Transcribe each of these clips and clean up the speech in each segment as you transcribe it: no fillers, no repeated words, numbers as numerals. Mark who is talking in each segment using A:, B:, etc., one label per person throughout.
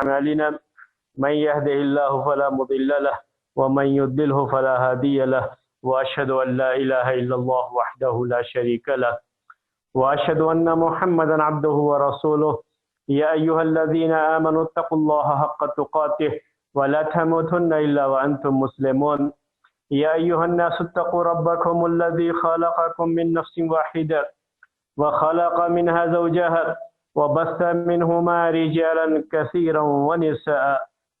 A: أعمالنا من يهده الله فلا مضل له ومن يضلله فلا هادي له وأشهد أن لا إله إلا الله وحده لا شريك له وأشهد أن محمدا عبده ورسوله يا أيها الذين آمنوا اتقوا الله حق تقاته ولا تموتن إلا وأنتم مسلمون يا أيها الناس اتقوا ربكم الذي خلقكم من نفس واحدة وخلق منها زوجها وبث منهما رجالا كثيرا ونساء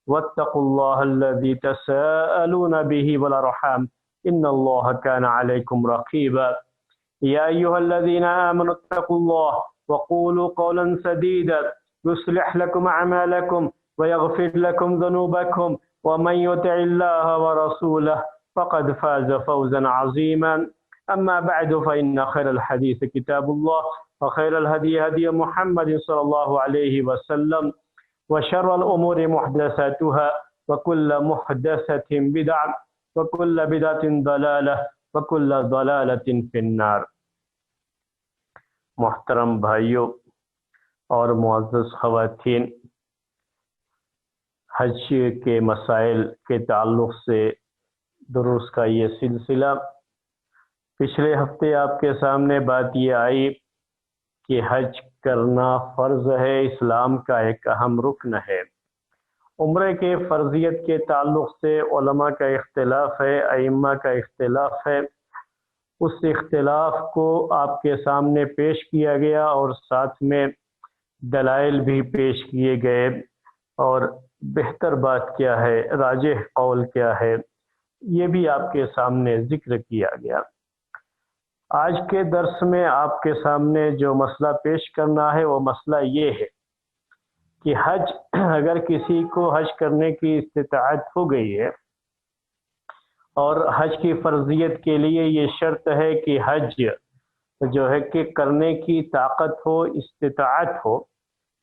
A: واتقوا الله الذي تساءلون به والأرحام إن الله كان عليكم رقيبا يا أيها الذين آمنوا اتقوا الله وقولوا قولا سديدا يصلح لكم أعمالكم ويغفر لكم ذنوبكم ومن يطع الله ورسوله فقد فاز فوزا عظيما أما بعد فإن خير الحديث كتاب الله وخير الهدي هدي محمد صلى الله عليه وسلم وشر الأمور محدثاتها وكل محدثة بدعة وكل بدعة ضلالة وكل ضلالة في النار۔ محترم بھائیوں اور معزز خواتین، حج کے مسائل کے تعلق سے دروس کا یہ سلسلہ، پچھلے ہفتے آپ کے سامنے بات یہ آئی کہ حج کرنا فرض ہے، اسلام کا ایک اہم رکن ہے۔ عمرے کے فرضیت کے تعلق سے علماء کا اختلاف ہے، ائمہ کا اختلاف ہے۔ اس اختلاف کو آپ کے سامنے پیش کیا گیا اور ساتھ میں دلائل بھی پیش کیے گئے، اور بہتر بات کیا ہے، راجح قول کیا ہے، یہ بھی آپ کے سامنے ذکر کیا گیا۔ آج کے درس میں آپ کے سامنے جو مسئلہ پیش کرنا ہے وہ مسئلہ یہ ہے کہ حج، اگر کسی کو حج کرنے کی استطاعت ہو گئی ہے اور حج کی فرضیت کے لیے یہ شرط ہے کہ حج جو ہے کہ کرنے کی طاقت ہو، استطاعت ہو،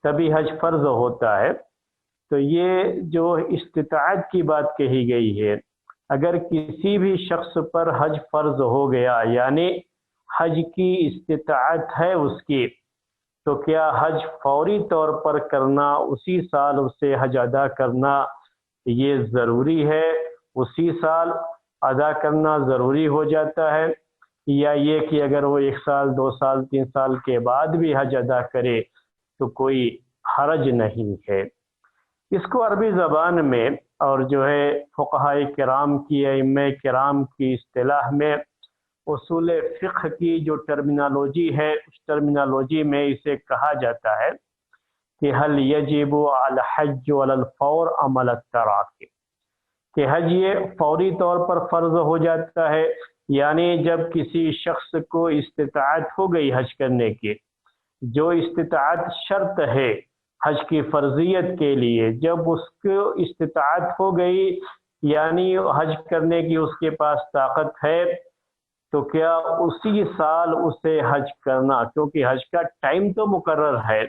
A: تبھی حج فرض ہوتا ہے۔ تو یہ جو استطاعت کی بات کہی گئی ہے، اگر کسی بھی شخص پر حج فرض ہو گیا، یعنی حج کی استطاعت ہے اس کی، تو کیا حج فوری طور پر کرنا، اسی سال اسے حج ادا کرنا یہ ضروری ہے، اسی سال ادا کرنا ضروری ہو جاتا ہے، یا یہ کہ اگر وہ 1 سال 2 سال 3 سال کے بعد بھی حج ادا کرے تو کوئی حرج نہیں ہے۔ اس کو عربی زبان میں اور جو ہے فقہائے کرام کی، ائمہ کرام کی اصطلاح میں، اصول فقہ کی جو ٹرمینالوجی ہے، اس ٹرمینالوجی میں اسے کہا جاتا ہے کہ حل یجب علی الحج علی الفور ام علی التراخی، کہ حج یہ فوری طور پر فرض ہو جاتا ہے، یعنی جب کسی شخص کو استطاعت ہو گئی حج کرنے کی، جو استطاعت شرط ہے حج کی فرضیت کے لیے، جب اس کو استطاعت ہو گئی یعنی حج کرنے کی اس کے پاس طاقت ہے، تو کیا اسی سال اسے حج کرنا، کیونکہ حج کا ٹائم تو مقرر ہے،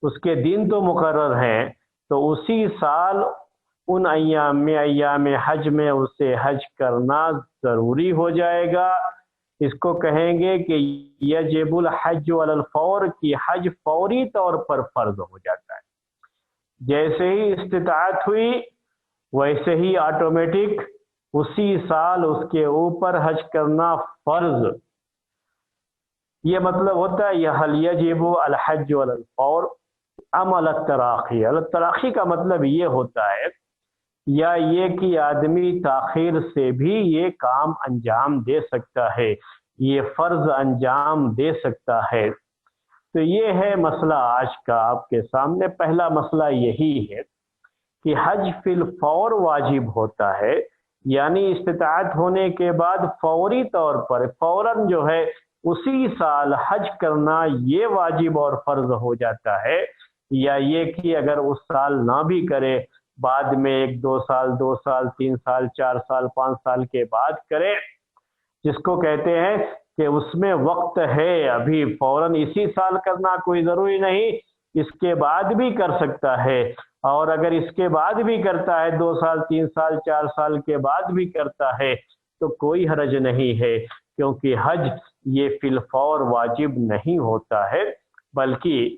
A: اس کے دن تو مقرر ہیں، تو اسی سال ان ایام حج میں اسے حج کرنا ضروری ہو جائے گا۔ اس کو کہیں گے کہ یجب الحج علی الفور، کی حج فوری طور پر فرض ہو جاتا ہے۔ جیسے ہی استطاعت ہوئی ویسے ہی آٹومیٹک اسی سال اس کے اوپر حج کرنا فرض، یہ مطلب ہوتا ہے یہ حل یجب الحج علی الفور ام علی التراخی۔ علی التراخی کا مطلب یہ ہوتا ہے یا یہ کہ آدمی تاخیر سے بھی یہ کام انجام دے سکتا ہے، یہ فرض انجام دے سکتا ہے۔ تو یہ ہے مسئلہ آج کا آپ کے سامنے۔ پہلا مسئلہ یہی ہے کہ حج فی الفور واجب ہوتا ہے، یعنی استطاعت ہونے کے بعد فوری طور پر فوراً جو ہے اسی سال حج کرنا یہ واجب اور فرض ہو جاتا ہے، یا یہ کہ اگر اس سال نہ بھی کرے، بعد میں 1 2 سال 2 سال 3 سال 4 سال 5 سال کے بعد کرے، جس کو کہتے ہیں کہ اس میں وقت ہے، ابھی فوراً اسی سال کرنا کوئی ضروری نہیں، اس کے بعد بھی کر سکتا ہے، اور اگر اس کے بعد بھی کرتا ہے 2 سال 3 سال 4 سال کے بعد بھی کرتا ہے تو کوئی حرج نہیں ہے، کیونکہ حج یہ فی الفور واجب نہیں ہوتا ہے، بلکہ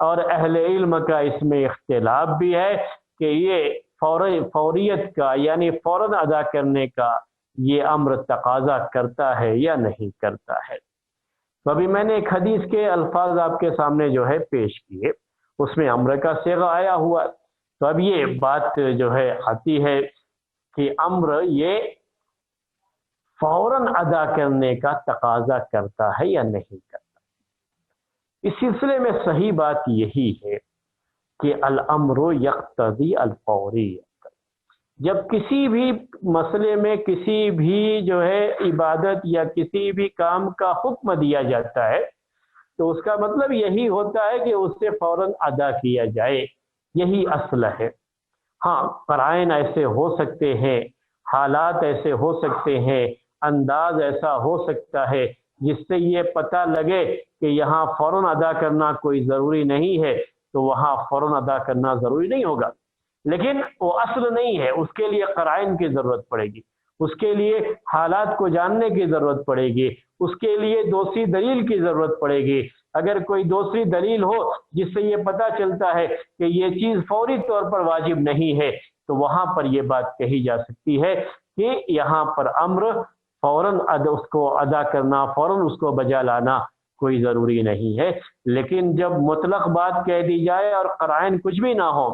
A: اور اہل علم کا اس میں اختلاف بھی ہے کہ یہ فوریت کا یعنی فوراً ادا کرنے کا یہ امر تقاضا کرتا ہے یا نہیں کرتا ہے۔ تو ابھی میں نے ایک حدیث کے الفاظ آپ کے سامنے جو ہے پیش کیے، اس میں امر کا صیغہ آیا ہوا، تو اب یہ بات جو ہے آتی ہے کہ امر یہ فوراً ادا کرنے کا تقاضا کرتا ہے یا نہیں کرتا۔ اس سلسلے میں صحیح بات یہی ہے کہ الامر یقتضی الفوریت۔ جب کسی بھی مسئلے میں کسی بھی جو ہے عبادت یا کسی بھی کام کا حکم دیا جاتا ہے تو اس کا مطلب یہی ہوتا ہے کہ اس سے فوراً ادا کیا جائے، یہی اصل ہے۔ ہاں، قرائن ایسے ہو سکتے ہیں، حالات ایسے ہو سکتے ہیں، انداز ایسا ہو سکتا ہے جس سے یہ پتہ لگے کہ یہاں فوراً ادا کرنا کوئی ضروری نہیں ہے، تو وہاں فوراً ادا کرنا ضروری نہیں ہوگا، لیکن وہ اصل نہیں ہے، اس کے لیے قرائن کی ضرورت پڑے گی، اس کے لیے حالات کو جاننے کی ضرورت پڑے گی، اس کے لیے دوسری دلیل کی ضرورت پڑے گی۔ اگر کوئی دوسری دلیل ہو جس سے یہ پتہ چلتا ہے کہ یہ چیز فوری طور پر واجب نہیں ہے، تو وہاں پر یہ بات کہی جا سکتی ہے کہ یہاں پر امر فوراً اس کو ادا کرنا، فوراً اس کو بجا لانا کوئی ضروری نہیں ہے۔ لیکن جب مطلق بات کہہ دی جائے اور قرائن کچھ بھی نہ ہو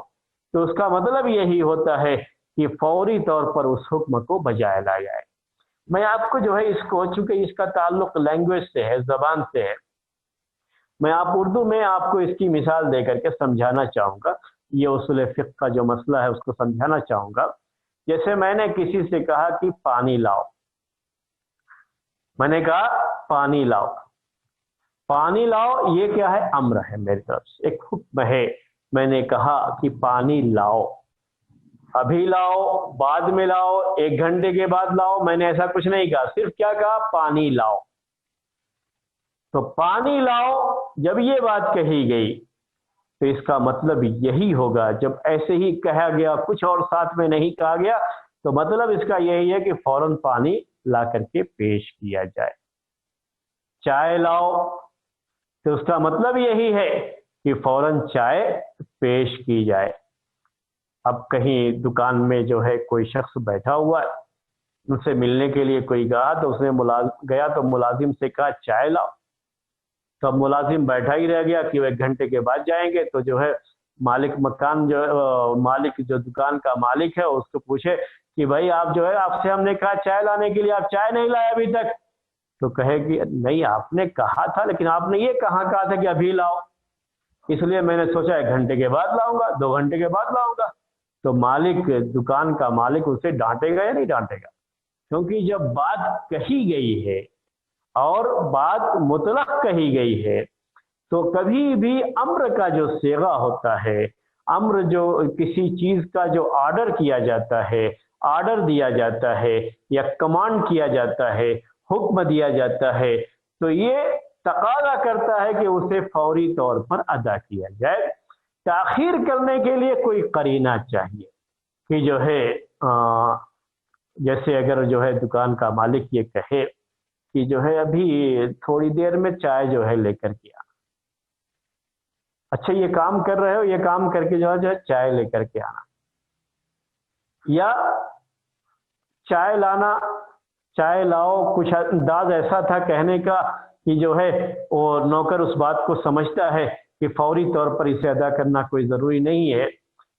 A: تو اس کا مطلب یہی ہوتا ہے کہ فوری طور پر اس حکم کو بجا لایا جائے۔ میں آپ کو جو ہے اس کو، چونکہ اس کا تعلق لینگویج سے ہے، زبان سے ہے، میں اردو میں آپ کو اس کی مثال دے کر کے سمجھانا چاہوں گا، یہ اصول فقہ کا جو مسئلہ ہے اس کو سمجھانا چاہوں گا۔ جیسے میں نے کسی سے کہا کہ پانی لاؤ، میں نے کہا پانی لاؤ، پانی لاؤ یہ کیا ہے؟ امر ہے، میری طرف سے ایک حکم ہے۔ میں نے کہا کہ پانی لاؤ، ابھی لاؤ، بعد میں لاؤ، 1 گھنٹے کے بعد لاؤ، میں نے ایسا کچھ نہیں کہا، صرف کیا کہا؟ پانی لاؤ۔ تو پانی لاؤ جب یہ بات کہی گئی تو اس کا مطلب یہی ہوگا، جب ایسے ہی کہا گیا، کچھ اور ساتھ میں نہیں کہا گیا، تو مطلب اس کا یہی ہے کہ فوراً پانی لا کر کے پیش کیا جائے۔ چائے لاؤ تو اس کا مطلب یہی ہے کہ فوراً چائے پیش کی جائے۔ اب کہیں دکان میں جو ہے کوئی شخص بیٹھا ہوا ہے، ان سے ملنے کے لیے کوئی گیا تو اس نے گیا تو ملازم سے کہا چائے لاؤ، تو اب ملازم بیٹھا ہی رہ گیا کہ وہ 1 گھنٹے کے بعد جائیں گے۔ تو جو ہے مالک جو دکان کا مالک ہے اس کو پوچھے کہ بھائی آپ جو ہے، آپ سے ہم نے کہا چائے لانے کے لیے، آپ چائے نہیں لائے ابھی تک۔ تو کہے کہ نہیں، آپ نے کہا تھا، لیکن آپ نے یہ کہا تھا کہ ابھی لاؤ، اس لیے میں نے سوچا 1 گھنٹے کے بعد لاؤں گا، 2 گھنٹے کے بعد لاؤں گا۔ تو دکان کا مالک اسے ڈانٹے گا یا نہیں ڈانٹے گا؟ کیونکہ جب بات کہی گئی ہے اور بات مطلق کہی گئی ہے تو کبھی بھی امر کا جو صیغہ ہوتا ہے، امر جو کسی چیز کا جو آرڈر کیا جاتا ہے، آرڈر دیا جاتا ہے یا کمانڈ کیا جاتا ہے، حکم دیا جاتا ہے، تو یہ تقاضا کرتا ہے کہ اسے فوری طور پر ادا کیا جائے۔ تاخیر کرنے کے لیے کوئی قرینہ چاہیے کہ جو ہے جیسے اگر جو ہے دکان کا مالک یہ کہے کہ جو ہے ابھی تھوڑی دیر میں چائے جو ہے لے کر کے آنا، اچھا یہ کام کر رہے ہو، یہ کام کر کے جو ہے چائے لے کر کے آنا، یا چائے لانا، چائے لاؤ، کچھ انداز ایسا تھا کہنے کا کہ جو ہے وہ نوکر اس بات کو سمجھتا ہے کہ فوری طور پر اسے ادا کرنا کوئی ضروری نہیں ہے۔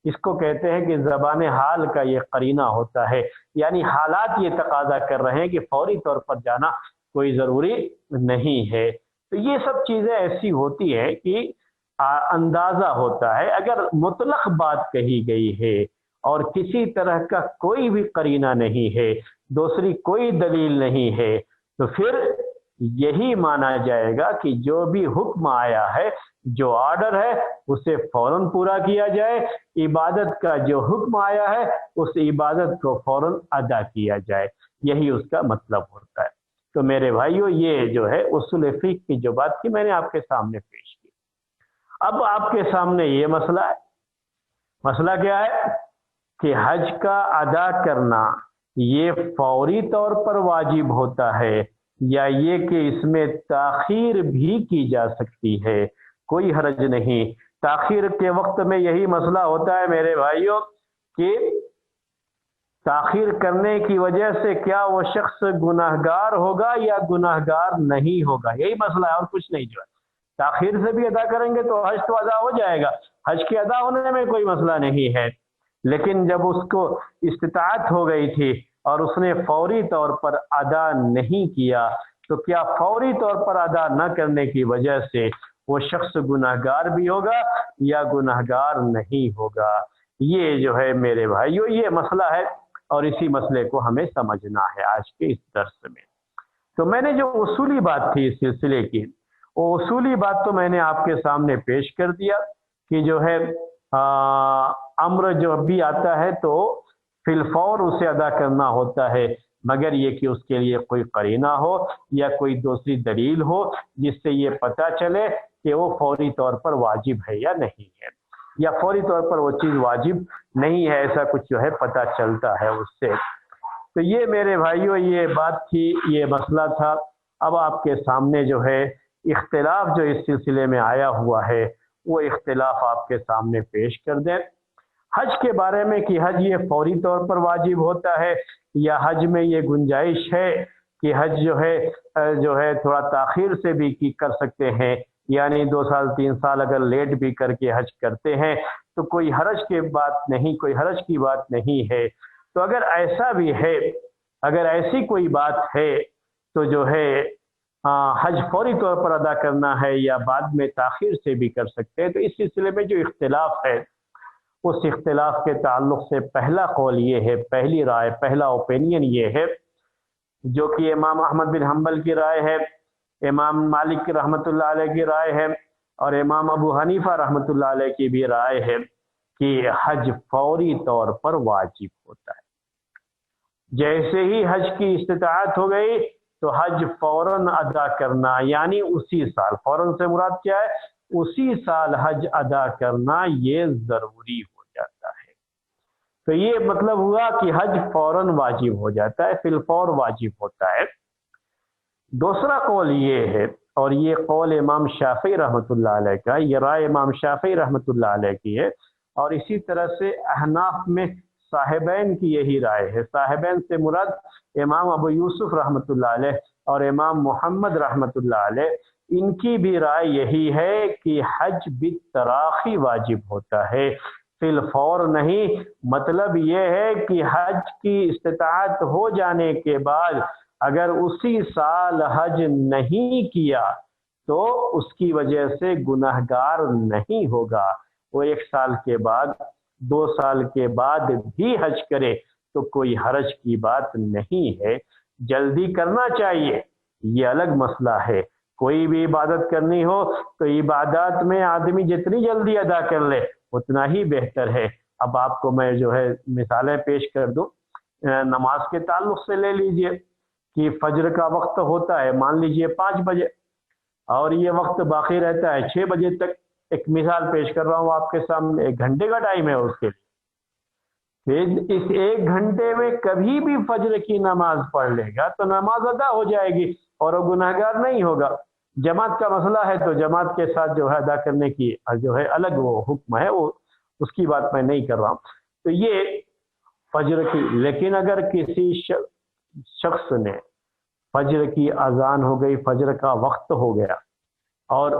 A: اس کو کہتے ہیں کہ زبان حال کا یہ قرینہ ہوتا ہے، یعنی حالات یہ تقاضا کر رہے ہیں کہ فوری طور پر جانا کوئی ضروری نہیں ہے۔ تو یہ سب چیزیں ایسی ہوتی ہیں کہ اندازہ ہوتا ہے۔ اگر مطلق بات کہی گئی ہے اور کسی طرح کا کوئی بھی قرینہ نہیں ہے، دوسری کوئی دلیل نہیں ہے، تو پھر یہی مانا جائے گا کہ جو بھی حکم آیا ہے، جو آرڈر ہے، اسے فوراً پورا کیا جائے، عبادت کا جو حکم آیا ہے اس عبادت کو فوراً ادا کیا جائے، یہی اس کا مطلب ہوتا ہے۔ تو میرے بھائیو، یہ جو ہے اصول فقہ کی جو بات کی میں نے آپ کے سامنے پیش کی۔ اب آپ کے سامنے یہ مسئلہ ہے، مسئلہ کیا ہے کہ حج کا ادا کرنا یہ فوری طور پر واجب ہوتا ہے یا یہ کہ اس میں تاخیر بھی کی جا سکتی ہے؟ کوئی حرج نہیں تاخیر کے وقت میں یہی مسئلہ ہوتا ہے میرے بھائیوں کہ تاخیر کرنے کی وجہ سے کیا وہ شخص گناہگار ہوگا یا گناہگار نہیں ہوگا، یہی مسئلہ ہے اور کچھ نہیں۔ جو ہے تاخیر سے بھی ادا کریں گے تو حج تو ادا ہو جائے گا، حج کے ادا ہونے میں کوئی مسئلہ نہیں ہے، لیکن جب اس کو استطاعت ہو گئی تھی اور اس نے فوری طور پر ادا نہیں کیا تو کیا فوری طور پر ادا نہ کرنے کی وجہ سے وہ شخص گناہگار بھی ہوگا یا گناہگار نہیں ہوگا؟ یہ جو ہے میرے بھائیو یہ مسئلہ ہے اور اسی مسئلے کو ہمیں سمجھنا ہے آج کے اس درس میں۔ تو میں نے جو اصولی بات تھی اس سلسلے کی، وہ اصولی بات تو میں نے آپ کے سامنے پیش کر دیا کہ جو ہے امر جو بھی آتا ہے تو فی الفور اسے ادا کرنا ہوتا ہے، مگر یہ کہ اس کے لیے کوئی قرینہ ہو یا کوئی دوسری دلیل ہو جس سے یہ پتہ چلے کہ وہ فوری طور پر واجب ہے یا نہیں ہے، یا فوری طور پر وہ چیز واجب نہیں ہے، ایسا کچھ جو ہے پتہ چلتا ہے اس سے۔ تو یہ میرے بھائیوں یہ بات تھی، یہ مسئلہ تھا۔ اب آپ کے سامنے جو ہے اختلاف جو اس سلسلے میں آیا ہوا ہے وہ اختلاف آپ کے سامنے پیش کر دیں۔ حج کے بارے میں کہ حج یہ فوری طور پر واجب ہوتا ہے یا حج میں یہ گنجائش ہے کہ حج جو ہے تھوڑا تاخیر سے بھی کر سکتے ہیں، یعنی 2 سال 3 سال اگر لیٹ بھی کر کے حج کرتے ہیں تو کوئی حرج کی بات نہیں، کوئی حرج کی بات نہیں ہے۔ تو اگر ایسا بھی ہے، اگر ایسی کوئی بات ہے تو جو ہے حج فوری طور پر ادا کرنا ہے یا بعد میں تاخیر سے بھی کر سکتے ہیں۔ تو اس سلسلے میں جو اختلاف ہے اس اختلاف کے تعلق سے پہلا قول یہ ہے، پہلی رائے، پہلا اوپینین یہ ہے جو کہ امام احمد بن حنبل کی رائے ہے، امام مالک رحمۃ اللہ علیہ کی رائے ہے اور امام ابو حنیفہ رحمۃ اللہ علیہ کی بھی رائے ہے کہ حج فوری طور پر واجب ہوتا ہے۔ جیسے ہی حج کی استطاعت ہو گئی تو حج فوراً ادا کرنا، یعنی اسی سال، فوراً سے مراد کیا ہے؟ اسی سال حج ادا کرنا یہ ضروری ہو جاتا ہے۔ تو یہ مطلب ہوا کہ حج فوراً واجب ہو جاتا ہے، فی الفور واجب ہوتا ہے۔ دوسرا قول یہ ہے، اور یہ قول امام شافعی رحمۃ اللہ علیہ کا، یہ رائے امام شافعی رحمۃ اللہ علیہ کی ہے، اور اسی طرح سے احناف میں صاحبین کی یہی رائے ہے۔ صاحبین سے مراد امام ابو یوسف رحمۃ اللہ علیہ اور امام محمد رحمۃ اللہ علیہ، ان کی بھی رائے یہی ہے کہ حج بالتراخی واجب ہوتا ہے، فی الفور نہیں۔ مطلب یہ ہے کہ حج کی استطاعت ہو جانے کے بعد اگر اسی سال حج نہیں کیا تو اس کی وجہ سے گناہگار نہیں ہوگا۔ وہ 1 سال کے بعد، 2 سال کے بعد بھی حج کرے تو کوئی حرج کی بات نہیں ہے۔ جلدی کرنا چاہیے، یہ الگ مسئلہ ہے۔ کوئی بھی عبادت کرنی ہو تو عبادات میں آدمی جتنی جلدی ادا کر لے اتنا ہی بہتر ہے۔ اب آپ کو میں جو ہے مثالیں پیش کر دوں، نماز کے تعلق سے لے لیجئے کہ فجر کا وقت ہوتا ہے مان لیجئے 5 بجے اور یہ وقت باقی رہتا ہے 6 بجے تک۔ ایک مثال پیش کر رہا ہوں آپ کے سامنے، 1 گھنٹے کا ٹائم ہے اس کے لیے۔ پھر اس 1 گھنٹے میں کبھی بھی فجر کی نماز پڑھ لے گا تو نماز ادا ہو جائے گی اور وہ گناہگار نہیں ہوگا۔ جماعت کا مسئلہ ہے تو جماعت کے ساتھ جو ہے ادا کرنے کی جو ہے الگ وہ حکم ہے، وہ اس کی بات میں نہیں کر رہا ہوں۔ تو یہ فجر کی، لیکن اگر کسی شخص نے فجر کی اذان ہو گئی، فجر کا وقت ہو گیا اور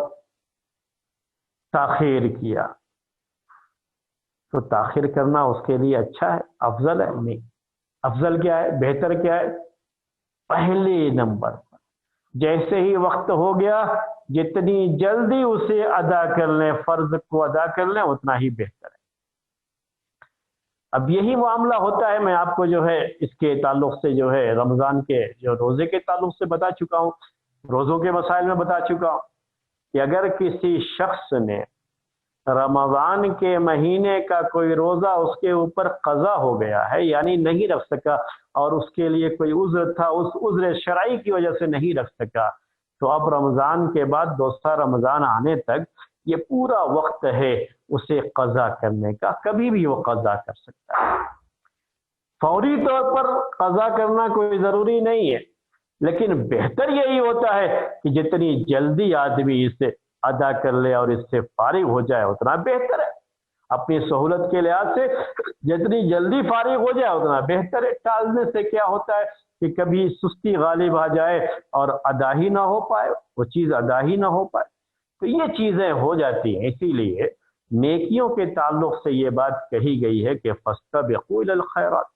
A: تاخیر کیا تو تاخیر کرنا اس کے لیے اچھا ہے، افضل ہے؟ نہیں۔ افضل کیا ہے، بہتر کیا ہے؟ پہلے نمبر پر جیسے ہی وقت ہو گیا جتنی جلدی اسے ادا کر لیں، فرض کو ادا کر لیں اتنا ہی بہتر ہے۔ اب یہی معاملہ ہوتا ہے، میں آپ کو جو ہے اس کے تعلق سے جو ہے رمضان کے جو روزے کے تعلق سے بتا چکا ہوں، روزوں کے مسائل میں بتا چکا ہوں کہ اگر کسی شخص نے رمضان کے مہینے کا کوئی روزہ اس کے اوپر قضا ہو گیا ہے، یعنی نہیں رکھ سکا اور اس کے لیے کوئی عذر تھا، اس عذر شرعی کی وجہ سے نہیں رکھ سکا، تو اب رمضان کے بعد دوسرا رمضان آنے تک یہ پورا وقت ہے اسے قضا کرنے کا، کبھی بھی وہ قضا کر سکتا ہے۔ فوری طور پر قضا کرنا کوئی ضروری نہیں ہے، لیکن بہتر یہی ہوتا ہے کہ جتنی جلدی آدمی اسے ادا کر لے اور اس سے فارغ ہو جائے اتنا بہتر ہے۔ اپنی سہولت کے لحاظ سے جتنی جلدی فارغ ہو جائے اتنا بہتر ہے۔ ٹالنے سے کیا ہوتا ہے کہ کبھی سستی غالب آ جائے اور ادا ہی نہ ہو پائے، وہ چیز ادا ہی نہ ہو پائے، تو یہ چیزیں ہو جاتی ہیں۔ اسی لیے نیکیوں کے تعلق سے یہ بات کہی گئی ہے کہ فاستبقوا الی الخیرات،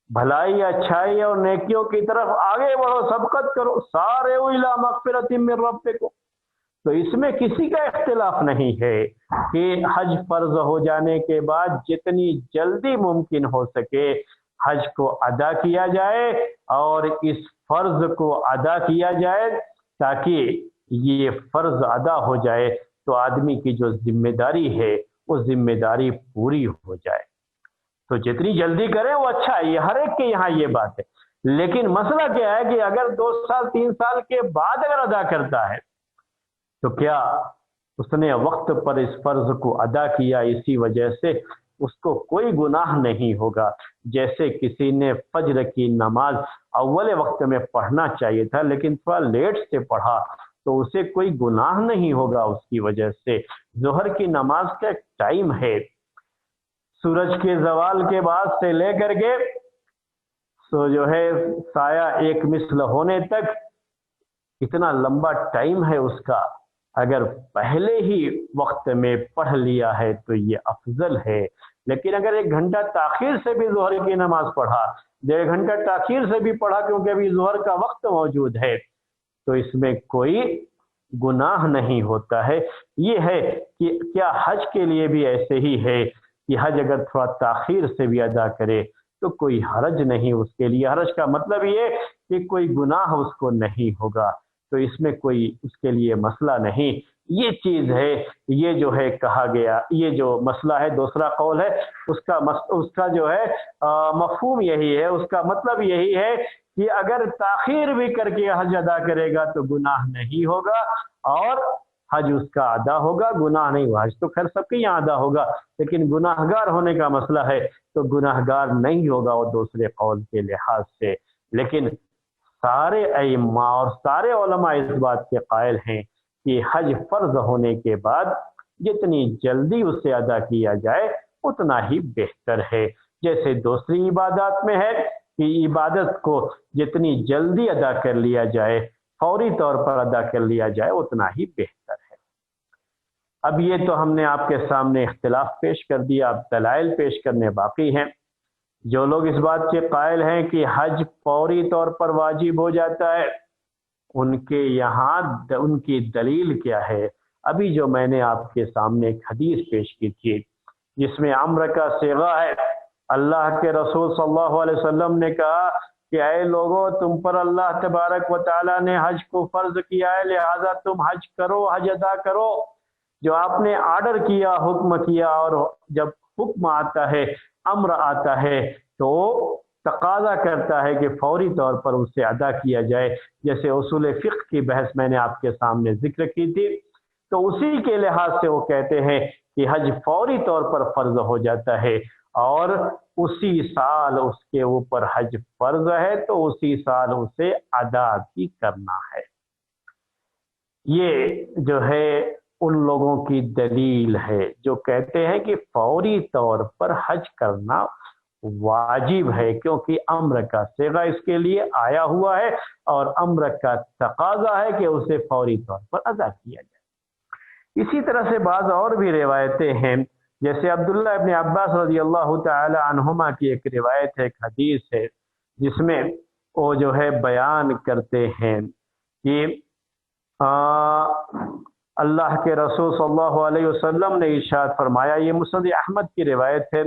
A: بھلائی، اچھائی اور نیکیوں کی طرف آگے بڑھو، سبقت کرو، سارعوا الی مغفرۃ من ربکم۔ تو اس میں کسی کا اختلاف نہیں ہے کہ حج فرض ہو جانے کے بعد جتنی جلدی ممکن ہو سکے حج کو ادا کیا جائے اور اس فرض کو ادا کیا جائے، تاکہ یہ فرض ادا ہو جائے تو آدمی کی جو ذمہ داری ہے وہ ذمہ داری پوری ہو جائے۔ تو جتنی جلدی کریں وہ اچھا ہے، یہ ہر ایک کے یہاں یہ بات ہے۔ لیکن مسئلہ کیا ہے کہ اگر 2 سال 3 سال کے بعد اگر ادا کرتا ہے تو کیا اس نے وقت پر اس فرض کو ادا کیا، اسی وجہ سے اس کو کوئی گناہ نہیں ہوگا۔ جیسے کسی نے فجر کی نماز اول وقت میں پڑھنا چاہیے تھا لیکن تھوڑا لیٹ سے پڑھا تو اسے کوئی گناہ نہیں ہوگا اس کی وجہ سے۔ ظہر کی نماز کا ایک ٹائم ہے، سورج کے زوال کے بعد سے لے کر کے سو جو ہے سایہ ایک مثل ہونے تک اتنا لمبا ٹائم ہے اس کا۔ اگر پہلے ہی وقت میں پڑھ لیا ہے تو یہ افضل ہے، لیکن اگر 1 گھنٹہ تاخیر سے بھی ظہر کی نماز پڑھا، 1.5 گھنٹہ تاخیر سے بھی پڑھا کیونکہ ابھی ظہر کا وقت موجود ہے، تو اس میں کوئی گناہ نہیں ہوتا ہے۔ یہ ہے کہ کیا حج کے لیے بھی ایسے ہی ہے کہ حج اگر تھوڑا تاخیر سے بھی ادا کرے تو کوئی حرج نہیں اس کے لیے۔ حرج کا مطلب یہ کہ کوئی گناہ اس کو نہیں ہوگا، تو اس میں کوئی اس کے لیے مسئلہ نہیں۔ یہ چیز ہے، یہ جو ہے کہا گیا، یہ جو مسئلہ ہے، دوسرا قول ہے اس کا جو ہے مفہوم یہی ہے، اس کا مطلب یہی ہے کہ اگر تاخیر بھی کر کے حج ادا کرے گا تو گناہ نہیں ہوگا اور حج اس کا ادا ہوگا، گناہ نہیں ہوا۔ حج تو خیر سب کے یہاں ادا ہوگا، لیکن گناہ گار ہونے کا مسئلہ ہے تو گناہ گار نہیں ہوگا وہ دوسرے قول کے لحاظ سے۔ لیکن سارے ائمہ اور سارے علماء اس بات کے قائل ہیں کہ حج فرض ہونے کے بعد جتنی جلدی اسے ادا کیا جائے اتنا ہی بہتر ہے۔ جیسے دوسری عبادات میں ہے کہ عبادت کو جتنی جلدی ادا کر لیا جائے، فوری طور پر ادا کر لیا جائے اتنا ہی بہتر ہے۔ اب یہ تو ہم نے آپ کے سامنے اختلاف پیش کر دیا، اب دلائل پیش کرنے باقی ہیں۔ جو لوگ اس بات کے قائل ہیں کہ حج فوری طور پر واجب ہو جاتا ہے، ان کے یہاں ان کی دلیل کیا ہے؟ ابھی جو میں نے آپ کے سامنے ایک حدیث پیش کی تھی جس میں امر کا صیغہ ہے، اللہ کے رسول صلی اللہ علیہ وسلم نے کہا کہ اے لوگوں، تم پر اللہ تبارک و تعالیٰ نے حج کو فرض کیا ہے، لہذا تم حج کرو، حج ادا کرو۔ جو آپ نے آرڈر کیا، حکم کیا، اور جب حکم آتا ہے، امر آتا ہے تو تقاضا کرتا ہے کہ فوری طور پر اسے ادا کیا جائے۔ جیسے اصول فقہ کی بحث میں نے آپ کے سامنے ذکر کی تھی، تو اسی کے لحاظ سے وہ کہتے ہیں کہ حج فوری طور پر فرض ہو جاتا ہے اور اسی سال اس کے اوپر حج فرض ہے تو اسی سال اسے ادا بھی کرنا ہے۔ یہ جو ہے ان لوگوں کی دلیل ہے جو کہتے ہیں کہ فوری طور پر حج کرنا واجب ہے، کیونکہ امر کا صیغہ اس کے لیے آیا ہوا ہے اور امر کا تقاضا ہے کہ اسے فوری طور پر ادا کیا جائے۔ اسی طرح سے بعض اور بھی روایتیں ہیں، جیسے عبداللہ ابن عباس رضی اللہ تعالی عنہما کی ایک روایت ہے، ایک حدیث ہے جس میں وہ جو ہے بیان کرتے ہیں کہ اللہ کے رسول صلی اللہ علیہ وسلم نے ارشاد فرمایا، یہ مسند احمد کی روایت ہے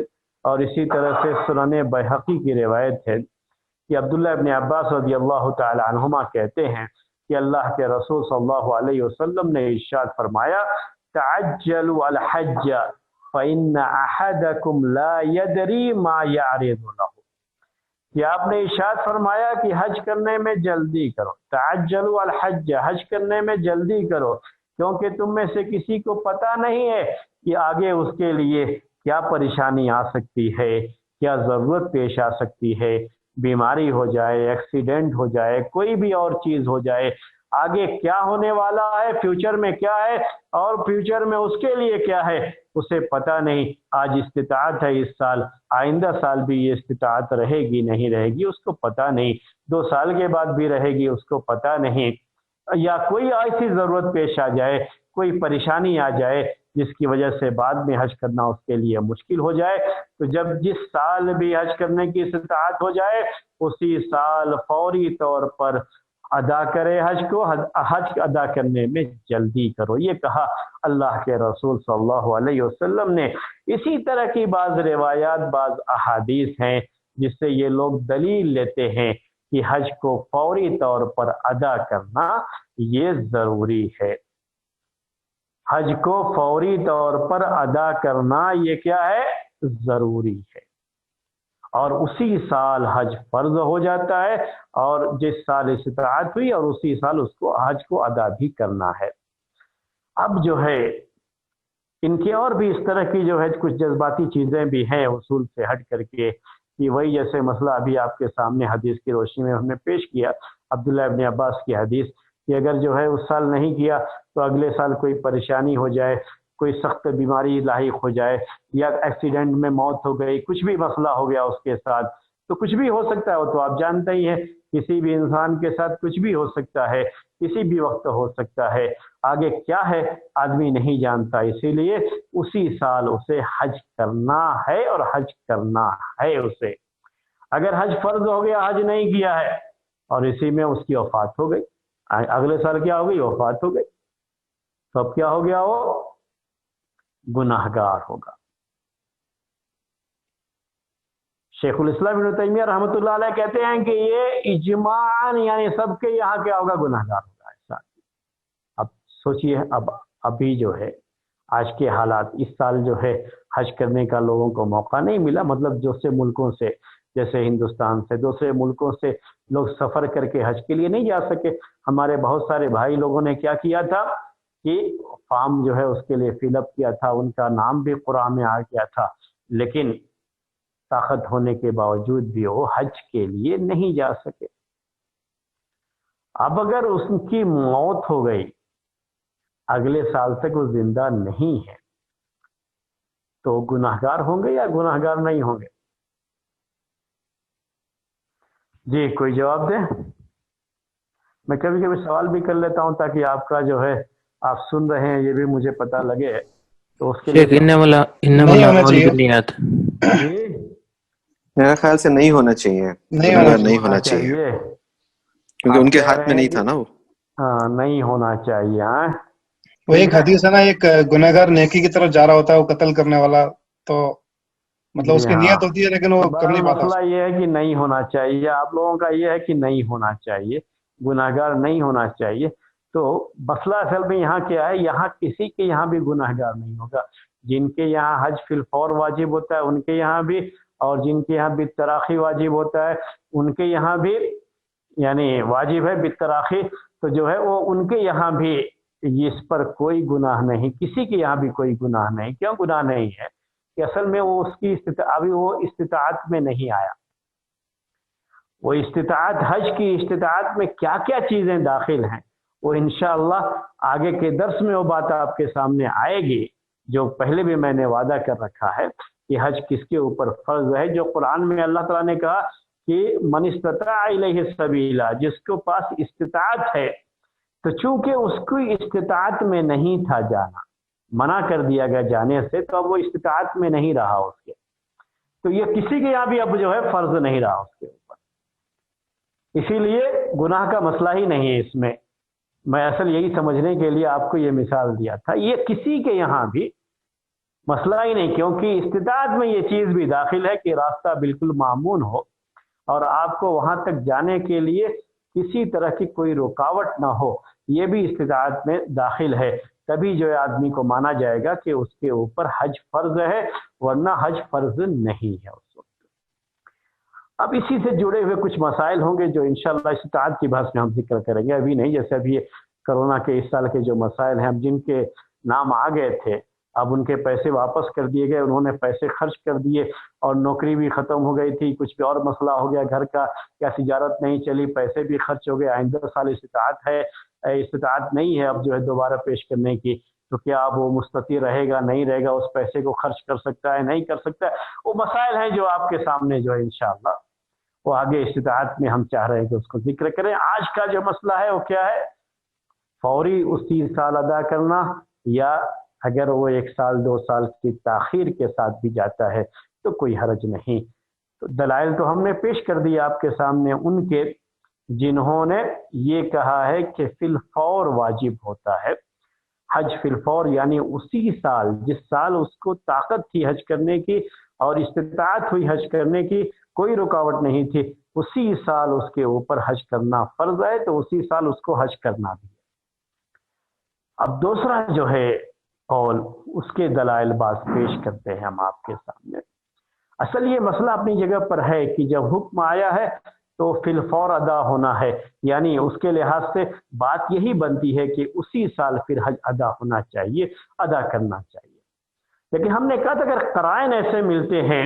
A: اور اسی طرح سے سنن بیہقی کی روایت ہے کہ عبداللہ ابن عباس رضی اللہ تعالی عنہما کہتے ہیں کہ اللہ کے رسول صلی اللہ علیہ وسلم نے ارشاد فرمایا، تعجلوا الحج فإن أحدكم لا يدري ما يعرض له، کہ آپ نے ارشاد فرمایا کہ حج کرنے میں جلدی کرو، تعجلوا الحج، حج کرنے میں جلدی کرو، کیونکہ تم میں سے کسی کو پتہ نہیں ہے کہ آگے اس کے لیے کیا پریشانی آ سکتی ہے، کیا ضرورت پیش آ سکتی ہے، بیماری ہو جائے، ایکسیڈنٹ ہو جائے، کوئی بھی اور چیز ہو جائے، آگے کیا ہونے والا ہے، فیوچر میں کیا ہے اور فیوچر میں اس کے لیے کیا ہے اسے پتہ نہیں۔ آج استطاعت ہے اس سال، آئندہ سال بھی یہ استطاعت رہے گی نہیں رہے گی اس کو پتہ نہیں، 2 سال کے بعد بھی رہے گی اس کو پتہ نہیں، یا کوئی ایسی ضرورت پیش آ جائے، کوئی پریشانی آ جائے جس کی وجہ سے بعد میں حج کرنا اس کے لیے مشکل ہو جائے، تو جب جس سال بھی حج کرنے کی استطاعت ہو جائے اسی سال فوری طور پر ادا کرے حج کو، حج ادا کرنے میں جلدی کرو، یہ کہا اللہ کے رسول صلی اللہ علیہ وسلم نے۔ اسی طرح کی بعض روایات، بعض احادیث ہیں جس سے یہ لوگ دلیل لیتے ہیں کہ حج کو فوری طور پر ادا کرنا یہ ضروری ہے۔ حج کو فوری طور پر ادا کرنا یہ کیا ہے؟ ضروری ہے، اور اسی سال حج فرض ہو جاتا ہے، اور جس سال استطاعت ہوئی اور اسی سال اس کو حج کو ادا بھی کرنا ہے۔ اب جو ہے ان کی اور بھی اس طرح کی جو ہے کچھ جذباتی چیزیں بھی ہیں اصول سے ہٹ کر کے، کہ وہی جیسے مسئلہ ابھی آپ کے سامنے حدیث کی روشنی میں ہم نے پیش کیا، عبداللہ ابن عباس کی حدیث، کہ اگر جو ہے اس سال نہیں کیا تو اگلے سال کوئی پریشانی ہو جائے، کوئی سخت بیماری لاحق ہو جائے، یا ایکسیڈنٹ میں موت ہو گئی، کچھ بھی مسئلہ ہو گیا اس کے ساتھ، تو کچھ بھی ہو سکتا ہے، وہ تو آپ جانتے ہی ہیں، کسی بھی انسان کے ساتھ کچھ بھی ہو سکتا ہے، کسی بھی وقت ہو سکتا ہے، آگے کیا ہے آدمی نہیں جانتا، اسی لیے اسی سال اسے حج کرنا ہے، اور حج کرنا ہے اسے۔ اگر حج فرض ہو گیا، حج نہیں کیا ہے، اور اسی میں اس کی وفات ہو گئی، اگلے سال کیا ہو گئی؟ وفات ہو گئی، تو اب کیا ہو گیا؟ وہ گناہگار ہوگا۔ شیخ الاسلام ابن تیمیہ رحمۃ اللہ علیہ کہتے ہیں کہ یہ اجماعاً یعنی سب کے یہاں کیا ہوگا؟ گناہگار ہوگا ایسا۔ اب سوچئے، ابھی جو ہے آج کے حالات، اس سال جو ہے حج کرنے کا لوگوں کو موقع نہیں ملا، مطلب دوسرے ملکوں سے، جیسے ہندوستان سے دوسرے ملکوں سے لوگ سفر کر کے حج کے لیے نہیں جا سکے۔ ہمارے بہت سارے بھائی لوگوں نے کیا کیا تھا کہ فارم جو ہے اس کے لیے فل اپ کیا تھا، ان کا نام بھی قرآن میں آ گیا تھا، لیکن طاقت ہونے کے باوجود بھی وہ حج کے لیے نہیں جا سکے۔ اب اگر اس کی موت ہو گئی، اگلے سال تک وہ زندہ نہیں ہے، تو گناہگار ہوں گے یا گناہگار نہیں ہوں گے؟ جی کوئی جواب دیں؟ میں کبھی کبھی سوال بھی کر لیتا ہوں تاکہ آپ کا جو ہے آپ سن رہے ہیں یہ بھی مجھے پتہ لگے، تو اس کے لیے
B: نہیں ہونا چاہیے،
A: جی
C: میرا خیال سے نہیں ہونا چاہیے، نہیں ہونا چاہیے، کیونکہ ان کے ہاتھ میں نہیں تھا نا وہ۔
A: ہاں نہیں ہونا چاہیے۔ ہاں
B: وہ ایک حدیث ہے نا، ایک گنہگار نیکی کی طرف جا رہا ہوتا ہے، وہ قتل کرنے والا، تو مطلب اس کی نیت ہوتی ہے لیکن وہ کر نہیں پاتا۔
A: مسئلہ یہ ہے کہ نہیں ہونا چاہیے، آپ لوگوں کا یہ ہے کہ نہیں ہونا چاہیے، گناہگار نہیں ہونا چاہیے، تو مسئلہ اصل میں یہاں کیا ہے؟ یہاں کسی کے یہاں بھی گناہگار نہیں ہوگا، جن کے یہاں حج فی الفور واجب ہوتا ہے ان کے یہاں بھی، اور جن کے یہاں بالتراخی واجب ہوتا ہے ان کے یہاں بھی، یعنی واجب ہے بالتراخی، تو جو ہے وہ ان کے یہاں بھی اس پر کوئی گناہ نہیں، کسی کے یہاں بھی کوئی گناہ نہیں۔ کیوں گناہ نہیں ہے؟ کہ اصل میں وہ اس کی ابھی وہ استطاعت میں نہیں آیا۔ وہ استطاعت، حج کی استطاعت میں کیا کیا چیزیں داخل ہیں وہ انشاءاللہ آگے کے درس میں وہ بات آپ کے سامنے آئے گی، جو پہلے بھی میں نے وعدہ کر رکھا ہے کہ حج کس کے اوپر فرض ہے، جو قرآن میں اللہ تعالیٰ نے کہا کہ من استطاع الیہ السبیلا، جس کے پاس استطاعت ہے، تو چونکہ اس کی استطاعت میں نہیں تھا جانا، منع کر دیا گیا جانے سے، تو اب وہ استطاعت میں نہیں رہا اس کے، تو یہ کسی کے یہاں بھی اب جو ہے فرض نہیں رہا اس کے اوپر، اسی لیے گناہ کا مسئلہ ہی نہیں ہے اس میں۔ میں اصل یہی سمجھنے کے لیے آپ کو یہ مثال دیا تھا، یہ کسی کے یہاں بھی مسئلہ ہی نہیں، کیونکہ استطاعت میں یہ چیز بھی داخل ہے کہ راستہ بالکل مامون ہو اور آپ کو وہاں تک جانے کے لیے کسی طرح کی کوئی رکاوٹ نہ ہو، یہ بھی استطاعت میں داخل ہے، تبھی جو آدمی کو مانا جائے گا کہ اس کے اوپر حج فرض ہے، ورنہ حج فرض نہیں ہے اس وقت۔ اب اسی سے جڑے ہوئے کچھ مسائل ہوں گے جو انشاءاللہ استطاعت کی بحث میں ہم ذکر کریں گے، ابھی نہیں، جیسے ابھی کرونا کے اس سال کے جو مسائل ہیں، جن کے نام آ گئے تھے اب ان کے پیسے واپس کر دیے گئے، انہوں نے پیسے خرچ کر دیے، اور نوکری بھی ختم ہو گئی تھی، کچھ بھی اور مسئلہ ہو گیا گھر کا، یا تجارت نہیں چلی، پیسے بھی خرچ ہو گئے، آئندہ سال استطاعت ہے استطاعت نہیں ہے اب جو ہے دوبارہ پیش کرنے کی، تو کیا اب وہ مستطیع رہے گا نہیں رہے گا، اس پیسے کو خرچ کر سکتا ہے نہیں کر سکتا ہے، وہ مسائل ہیں جو آپ کے سامنے جو ہے انشاءاللہ وہ آگے استطاعت میں ہم چاہ رہے ہیں کہ اس کو ذکر کریں۔ آج کا جو مسئلہ ہے وہ کیا ہے؟ فوری اسی سال ادا کرنا، یا اگر وہ 1 سال 2 سال کی تاخیر کے ساتھ بھی جاتا ہے تو کوئی حرج نہیں۔ تو دلائل تو ہم نے پیش کر دی آپ کے سامنے ان کے جنہوں نے یہ کہا ہے کہ فی الفور واجب ہوتا ہے حج، فی الفور یعنی اسی سال، جس سال اس کو طاقت تھی حج کرنے کی اور استطاعت ہوئی حج کرنے کی، کوئی رکاوٹ نہیں تھی، اسی سال اس کے اوپر حج کرنا فرض ہے، تو اسی سال اس کو حج کرنا بھی ہے۔ اب دوسرا جو ہے قول، اس کے دلائل بعض پیش کرتے ہیں ہم آپ کے سامنے۔ اصل یہ مسئلہ اپنی جگہ پر ہے کہ جب حکم آیا ہے تو فی الفور ادا ہونا ہے، یعنی اس کے لحاظ سے بات یہی بنتی ہے کہ اسی سال پھر حج ادا ہونا چاہیے، ادا کرنا چاہیے۔ لیکن ہم نے کہا تھا اگر قرائن ایسے ملتے ہیں،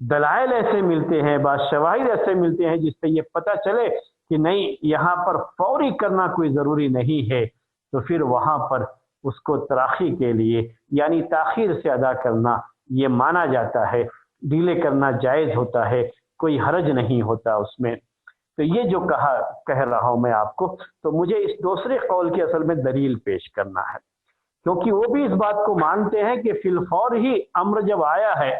A: دلائل ایسے ملتے ہیں، بعض شواہد ایسے ملتے ہیں جس سے یہ پتہ چلے کہ نہیں یہاں پر فوری کرنا کوئی ضروری نہیں ہے، تو پھر وہاں پر اس کو تراخی کے لیے یعنی تاخیر سے ادا کرنا یہ مانا جاتا ہے، ڈیلے کرنا جائز ہوتا ہے، کوئی حرج نہیں ہوتا اس میں۔ تو یہ جو کہہ رہا ہوں میں آپ کو، تو مجھے اس دوسرے قول کی اصل میں دلیل پیش کرنا ہے، کیونکہ وہ بھی اس بات کو مانتے ہیں کہ فی الفور ہی امر جب آیا ہے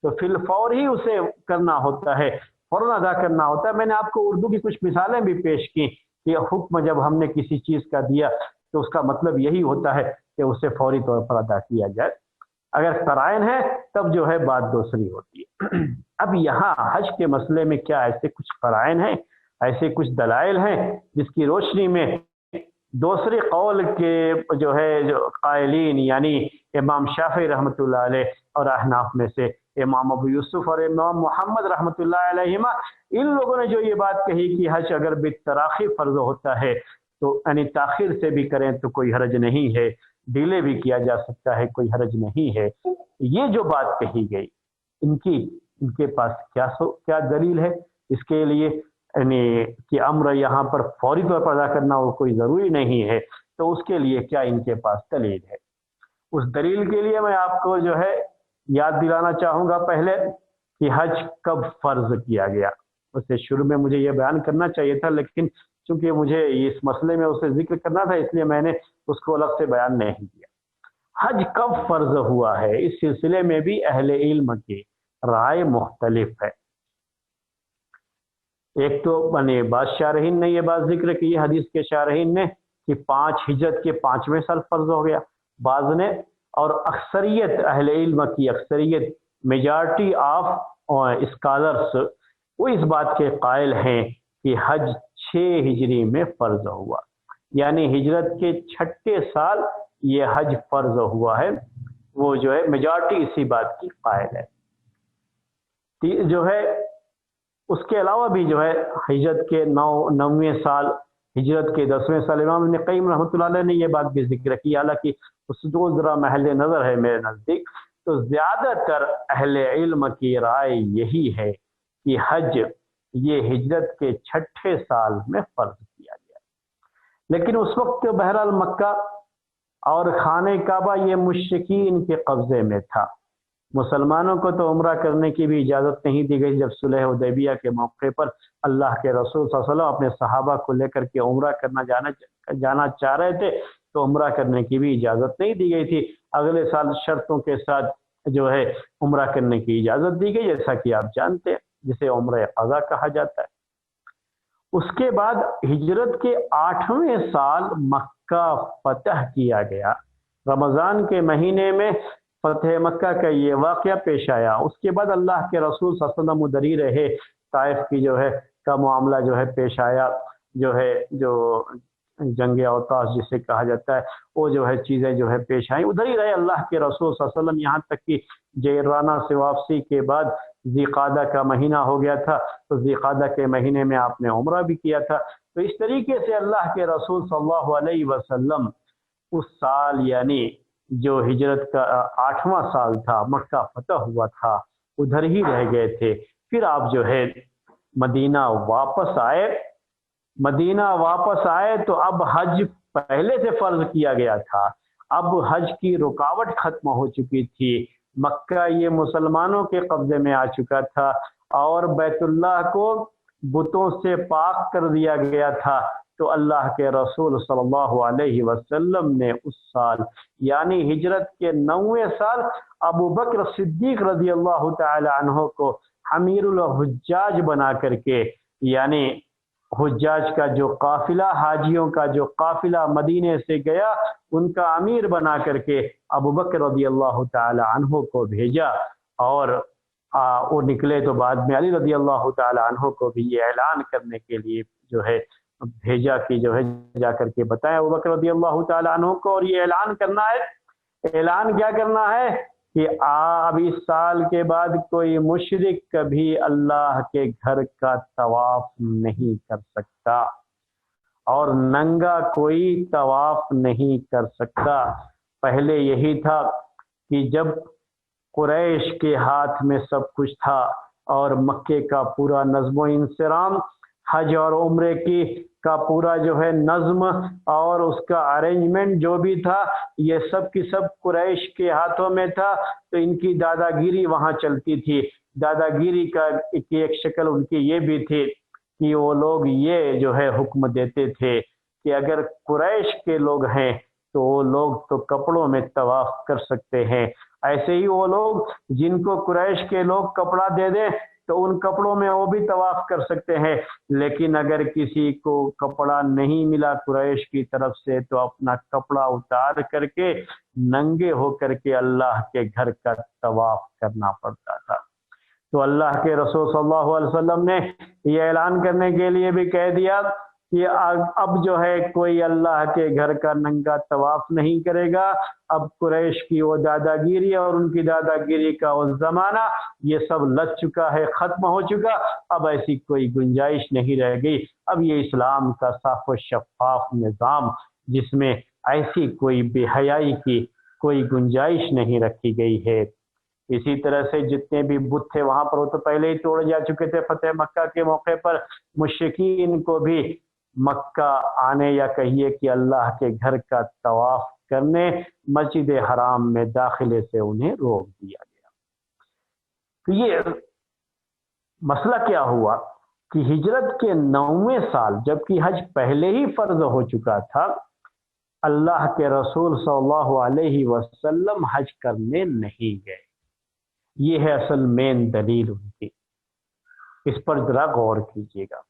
A: تو فی الفور ہی اسے کرنا ہوتا ہے، فوراً ادا کرنا ہوتا ہے۔ میں نے آپ کو اردو کی کچھ مثالیں بھی پیش کی کہ حکم جب ہم نے کسی چیز کا دیا تو اس کا مطلب یہی ہوتا ہے کہ اسے فوری طور پر ادا کیا جائے، اگر قرائن ہے تب جو ہے بات دوسری ہوتی ہے۔ اب یہاں حج کے مسئلے میں کیا ایسے کچھ قرائن ہیں، ایسے کچھ دلائل ہیں جس کی روشنی میں دوسرے قول کے جو قائلین یعنی امام شافعی رحمۃ اللہ علیہ اور احناف میں سے امام ابو یوسف اور امام محمد رحمۃ اللہ علیہما، ان لوگوں نے جو یہ بات کہی کہ حج اگر بالتراخی فرض ہوتا ہے تو یعنی تاخیر سے بھی کریں تو کوئی حرج نہیں ہے، ڈیلے بھی کیا جا سکتا ہے، کوئی حرج نہیں ہے، یہ جو بات کہی گئی ان کے پاس کیا دلیل ہے اس کے لیے، یعنی کہ امر یہاں پر فوری طور پر ادا کرنا وہ کوئی ضروری نہیں ہے، تو اس کے لیے کیا ان کے پاس دلیل ہے؟ اس دلیل کے لیے میں آپ کو جو ہے یاد دلانا چاہوں گا پہلے کہ حج کب فرض کیا گیا۔ اسے شروع میں مجھے یہ بیان کرنا چاہیے تھا، لیکن چونکہ مجھے اس مسئلے میں اسے ذکر کرنا تھا اس لیے میں نے اس کو الگ سے بیان نہیں کیا۔ حج کب فرض ہوا ہے، اس سلسلے میں بھی اہل علم کی رائے مختلف ہے۔ ایک تو بعض شارحین نے یہ بات ذکر کی، حدیث کے شارحین نے، کہ 5 ہجرت کے 5ویں سال فرض ہو گیا، بعض نے، اور اکثریت اہل علم کی اکثریت میجارٹی آف اسکالرس وہ اس بات کے قائل ہیں کہ حج 6 ہجری میں فرض ہوا، یعنی ہجرت کے 6 سال یہ حج فرض ہوا ہے، وہ جو ہے میجارٹی اسی بات کی قائل ہے۔ جو ہے اس کے علاوہ بھی جو ہے ہجرت کے 9ویں سال، ہجرت کے 10ویں سال امام ابن قیم رحمۃ اللہ علیہ نے یہ بات بھی ذکر کی، حالانکہ اس کو ذرا محل نظر ہے میرے نزدیک۔ تو زیادہ تر اہل علم کی رائے یہی ہے کہ حج یہ ہجرت کے 6 سال میں فرض کیا گیا، لیکن اس وقت بہرحال مکہ اور خانہ کعبہ یہ مشرکین کے قبضے میں تھا، مسلمانوں کو تو عمرہ کرنے کی بھی اجازت نہیں دی گئی۔ جب صلح حدیبیہ کے موقع پر اللہ کے رسول صلی اللہ علیہ وسلم اپنے صحابہ کو لے کر کے عمرہ کرنا جانا چاہ رہے تھے تو عمرہ کرنے کی بھی اجازت نہیں دی گئی تھی، اگلے سال شرطوں کے ساتھ جو ہے عمرہ کرنے کی اجازت دی گئی، جیسا کہ آپ جانتے ہیں، جسے عمرہ قضا کہا جاتا ہے۔ اس کے بعد ہجرت کے 8ویں سال مکہ فتح کیا گیا، رمضان کے مہینے میں فتح مکہ کا یہ واقعہ پیش آیا۔ اس کے بعد اللہ کے رسول صلی اللہ علیہ وسلم ادھر رہے، طائف کی جو ہے کا معاملہ جو ہے پیش آیا، جو جنگ اوطاس جسے کہا جاتا ہے، وہ جو ہے چیزیں جو ہے پیش آئیں، ادھر ہی رہے اللہ کے رسول صلی اللہ علیہ وسلم، یہاں تک کہ جیرانہ سے واپسی کے بعد ذی قعدہ کا مہینہ ہو گیا تھا، تو ذی قعدہ کے مہینے میں آپ نے عمرہ بھی کیا تھا۔ تو اس طریقے سے اللہ کے رسول صلی اللہ علیہ وسلم اس سال یعنی جو ہجرت کا 8واں سال تھا، مکہ فتح ہوا تھا، ادھر ہی رہ گئے تھے۔ پھر آپ جو ہے مدینہ واپس آئے مدینہ واپس آئے تو اب حج پہلے سے فرض کیا گیا تھا، اب حج کی رکاوٹ ختم ہو چکی تھی، مکہ یہ مسلمانوں کے قبضے میں آ چکا تھا اور بیت اللہ کو بتوں سے پاک کر دیا گیا تھا۔ تو اللہ کے رسول صلی اللہ علیہ وسلم نے اس سال یعنی ہجرت کے 9ویں سال ابو بکر صدیق رضی اللہ تعالی عنہ کو امیر الحجاج بنا کر کے، یعنی حجاج کا جو قافلہ، حاجیوں کا جو قافلہ مدینے سے گیا، ان کا امیر بنا کر کے ابو بکر رضی اللہ تعالی عنہ کو بھیجا، اور وہ نکلے تو بعد میں علی رضی اللہ تعالی عنہ کو بھی یہ اعلان کرنے کے لیے جو ہے بھیجا کہ جو ہے جا کر کے بتائیں ابو بکر رضی اللہ تعالی عنہ کو، اور یہ اعلان کرنا ہے۔ اعلان کیا کرنا ہے کہ اب اس سال کے بعد کوئی مشرک کبھی اللہ کے گھر کا طواف نہیں کر سکتا اور ننگا کوئی طواف نہیں کر سکتا۔ پہلے یہی تھا کہ جب قریش کے ہاتھ میں سب کچھ تھا اور مکے کا پورا نظم و انصرام، حج اور عمرے کا پورا جو ہے نظم اور اس کا ارینجمنٹ جو بھی تھا، یہ سب کی سب قریش کے ہاتھوں میں تھا، تو ان کی دادا گیری وہاں چلتی تھی۔ دادا گیری کا ایک شکل ان کی یہ بھی تھی کہ وہ لوگ یہ جو ہے حکم دیتے تھے کہ اگر قریش کے لوگ ہیں تو وہ لوگ تو کپڑوں میں طواف کر سکتے ہیں، ایسے ہی وہ لوگ جن کو قریش کے لوگ کپڑا دے دیں تو ان کپڑوں میں وہ بھی طواف کر سکتے ہیں، لیکن اگر کسی کو کپڑا نہیں ملا قریش کی طرف سے تو اپنا کپڑا اتار کر کے ننگے ہو کر کے اللہ کے گھر کا طواف کرنا پڑتا تھا۔ تو اللہ کے رسول صلی اللہ علیہ وسلم نے یہ اعلان کرنے کے لیے بھی کہہ دیا کہ اب جو ہے کوئی اللہ کے گھر کا ننگا طواف نہیں کرے گا، اب قریش کی وہ دادا گیری اور ان کی دادا گیری کا وہ زمانہ یہ سب لگ چکا ہے، ختم ہو چکا، اب ایسی کوئی گنجائش نہیں رہ گئی۔ اب یہ اسلام کا صاف و شفاف نظام جس میں ایسی کوئی بے حیائی کی کوئی گنجائش نہیں رکھی گئی ہے۔ اسی طرح سے جتنے بھی بت تھے وہاں پر وہ تو پہلے ہی توڑ جا چکے تھے فتح مکہ کے موقع پر، مشرکین کو بھی مکہ آنے یا کہیے کہ اللہ کے گھر کا طواف کرنے مسجد حرام میں داخلے سے انہیں روک دیا گیا۔ تو یہ مسئلہ کیا ہوا کہ ہجرت کے 9ویں سال جبکہ حج پہلے ہی فرض ہو چکا تھا، اللہ کے رسول صلی اللہ علیہ وسلم حج کرنے نہیں گئے۔ یہ ہے اصل مین دلیل ان کی، اس پر ذرا غور کیجیے گا۔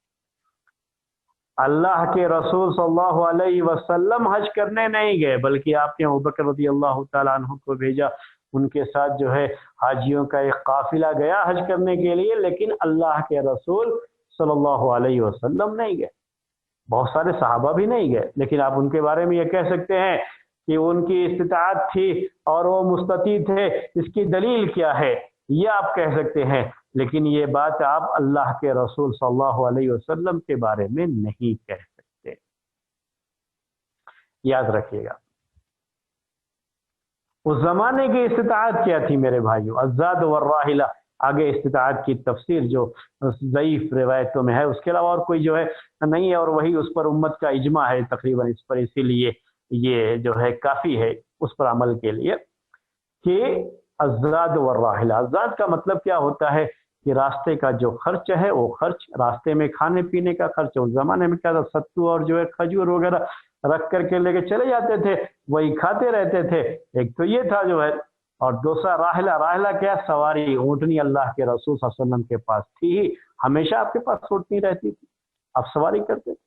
A: اللہ کے رسول صلی اللہ علیہ وسلم حج کرنے نہیں گئے، بلکہ آپ نے ابوبکر رضی اللہ تعالیٰ عنہ کو بھیجا، ان کے ساتھ جو ہے حاجیوں کا ایک قافلہ گیا حج کرنے کے لیے، لیکن اللہ کے رسول صلی اللہ علیہ وسلم نہیں گئے۔ بہت سارے صحابہ بھی نہیں گئے، لیکن آپ ان کے بارے میں یہ کہہ سکتے ہیں کہ ان کی استطاعت تھی اور وہ مستطیع تھے، اس کی دلیل کیا ہے، یہ آپ کہہ سکتے ہیں، لیکن یہ بات آپ اللہ کے رسول صلی اللہ علیہ وسلم کے بارے میں نہیں کہہ سکتے۔ یاد رکھیے گا اس زمانے کی استطاعت کیا تھی میرے بھائیو، الزاد والراحلہ۔ آگے استطاعت کی تفسیر جو ضعیف روایتوں میں ہے، اس کے علاوہ اور کوئی جو ہے نہیں ہے، اور وہی اس پر امت کا اجماع ہے تقریباً اس پر، اسی لیے یہ جو ہے کافی ہے اس پر عمل کے لیے کہ الزاد والراحلہ۔ الزاد کا مطلب کیا ہوتا ہے کہ راستے کا جو خرچ ہے وہ خرچ، راستے میں کھانے پینے کا خرچ۔ اس زمانے میں کیا تھا، ستو اور جو ہے کھجور وغیرہ رکھ کر کے لے کے چلے جاتے تھے، وہی کھاتے رہتے تھے۔ ایک تو یہ تھا جو ہے، اور دوسرا راحلہ۔ راحلہ کیا، سواری، اونٹنی اللہ کے رسول صلی اللہ علیہ وسلم کے پاس تھی ہی، ہمیشہ آپ کے پاس اونٹنی رہتی تھی، آپ سواری کرتے تھے۔